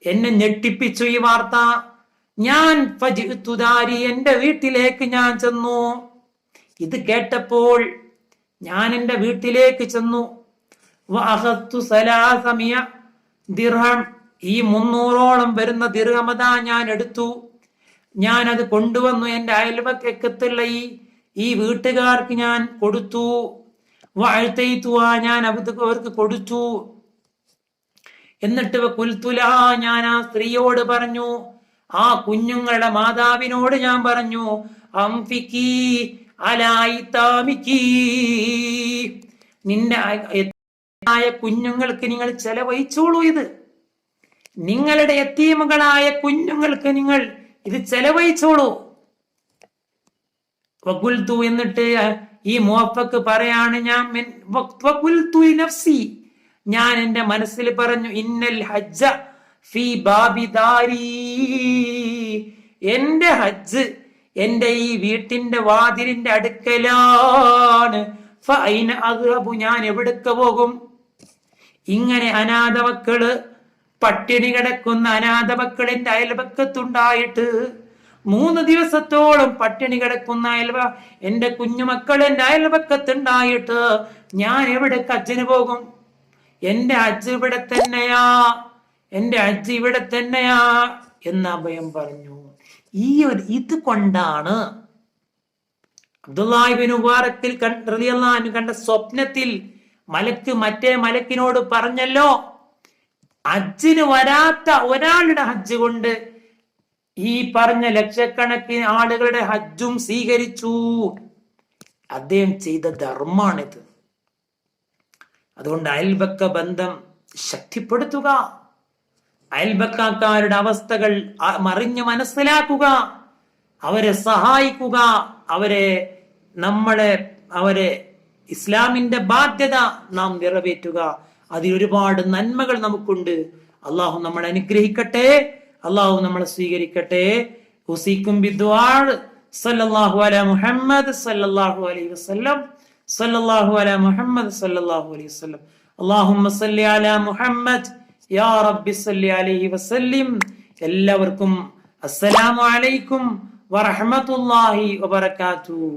എന്നെ ഞെട്ടിപ്പിച്ചു. ഈ വാർത്ത ഞാൻ ഫജിഅ്തുദാരി, എന്റെ വീട്ടിലേക്ക് ഞാൻ ചെന്നു. ഇത് കേട്ടപ്പോൾ ഞാൻ എന്റെ വീട്ടിലേക്ക് ചെന്നു. വഅഖദ്തു 300 ദിർഹം, ഈ 300ഓളം വരുന്ന ദിർഹമതാ ഞാൻ എടുത്തു. ഞാൻ അത് കൊണ്ടുവന്നു എന്റെ അയൽപക്കത്തുള്ള ഈ വീട്ടുകാർക്ക് ഞാൻ കൊടുത്തു. വഅതൈതുഹാ, ഞാൻ അവർക്ക് കൊടുത്തു. എന്നിട്ട് കുൽത്തുലാ, ഞാൻ ആ സ്ത്രീയോട് പറഞ്ഞു, ആ കുഞ്ഞുങ്ങളുടെ മാതാവിനോട് ഞാൻ പറഞ്ഞു, അംഫികി അലായിതാമികി, നിന്റെ കുഞ്ഞുങ്ങൾക്ക് നിങ്ങൾ ചെലവഴിച്ചോളൂ. ഇത് നിങ്ങളുടെ യതീമുകളായ കുഞ്ഞുങ്ങൾക്ക് നിങ്ങൾ ഇത് ചെലവഴിച്ചോളൂ. വഖുൽതു, എന്നിട്ട് ഈ മുവഫക്ക് പറയാണ്, ഞാൻ എന്റെ മനസ്സിൽ പറഞ്ഞു, ഇന്നൽ ഹജ്ജ ഫീ ബാബി ദാരി, എന്റെ ഹജ്ജ് എന്റെ ഈ വീട്ടിന്റെ വാതിലിന്റെ അടുക്കലാണ്. ഫഅൈന അദ്ഹബു, ഞാൻ എവിടേക്ക് പോകും? ഇങ്ങനെ അനാഥ മക്കള്, പട്ടിണി കിടക്കുന്ന അനാഥ മക്കൾ എന്റെ അയൽപക്കത്തുണ്ടായിട്ട് 3 ദിവസത്തോളം പട്ടിണി കിടക്കുന്ന എന്റെ കുഞ്ഞുമക്കൾ എന്റെ അയൽപക്കത്തുണ്ടായിട്ട് ഞാൻ എവിടെ ഹജ്ജിന് പോകും? എന്റെ ഹജ്ജ് ഇവിടെ തന്നെയാ, എന്റെ ഹജ്ജ് ഇവിടെ തന്നെയാ എന്ന് അഭയം പറഞ്ഞു. ഇത് കൊണ്ടാണ് അബ്ദുല്ലാഹി ഇബ്നു മുബാറക്കിൽ റളിയല്ലാഹു അൻഹു കണ്ട സ്വപ്നത്തിൽ മറ്റേ മലക്കിനോട് പറഞ്ഞല്ലോ, ഹജ്ജിന് വരാത്ത ഒരാളുടെ ഹജ്ജ് കൊണ്ട് ഈ പറഞ്ഞ ലക്ഷക്കണക്കിന് ആളുകളുടെ ഹജ്ജും സ്വീകരിച്ചു. അദ്ദേഹം ചെയ്ത ധർമ്മാണിത്. അതുകൊണ്ട് അയൽപക്ക ബന്ധം ശക്തിപ്പെടുത്തുക, അയൽപക്കക്കാരുടെ അവസ്ഥകൾ മറിഞ്ഞു മനസ്സിലാക്കുക, അവരെ സഹായിക്കുക, അവരെ ഇസ്ലാമിന്റെ ബാധ്യത നാം നിറവേറ്റുക. അതിലൊരുപാട് നന്മകൾ നമുക്കുണ്ട്. അള്ളാഹു നമ്മളെ അനുഗ്രഹിക്കട്ടെ, അള്ളാഹു നമ്മളെ സ്വീകരിക്കട്ടെ. ഉസീക്കും ബിദ്ദുആ. സല്ലല്ലാഹു അലാ മുഹമ്മദ് സല്ലല്ലാഹു അലൈഹി വസല്ലം. സല്ലല്ലാഹു അലാ മുഹമ്മദ് സല്ലല്ലാഹു അലൈഹി വസല്ലം. അല്ലാഹുമ്മ സല്ലി അലാ മുഹമ്മദ് യാ റബ്ബി സല്ലി അലൈഹി വസല്ലിം. എല്ലാവർക്കും അസ്സലാമു അലൈക്കും വറഹ്മത്തുള്ളാഹി വബറകാതുഹു.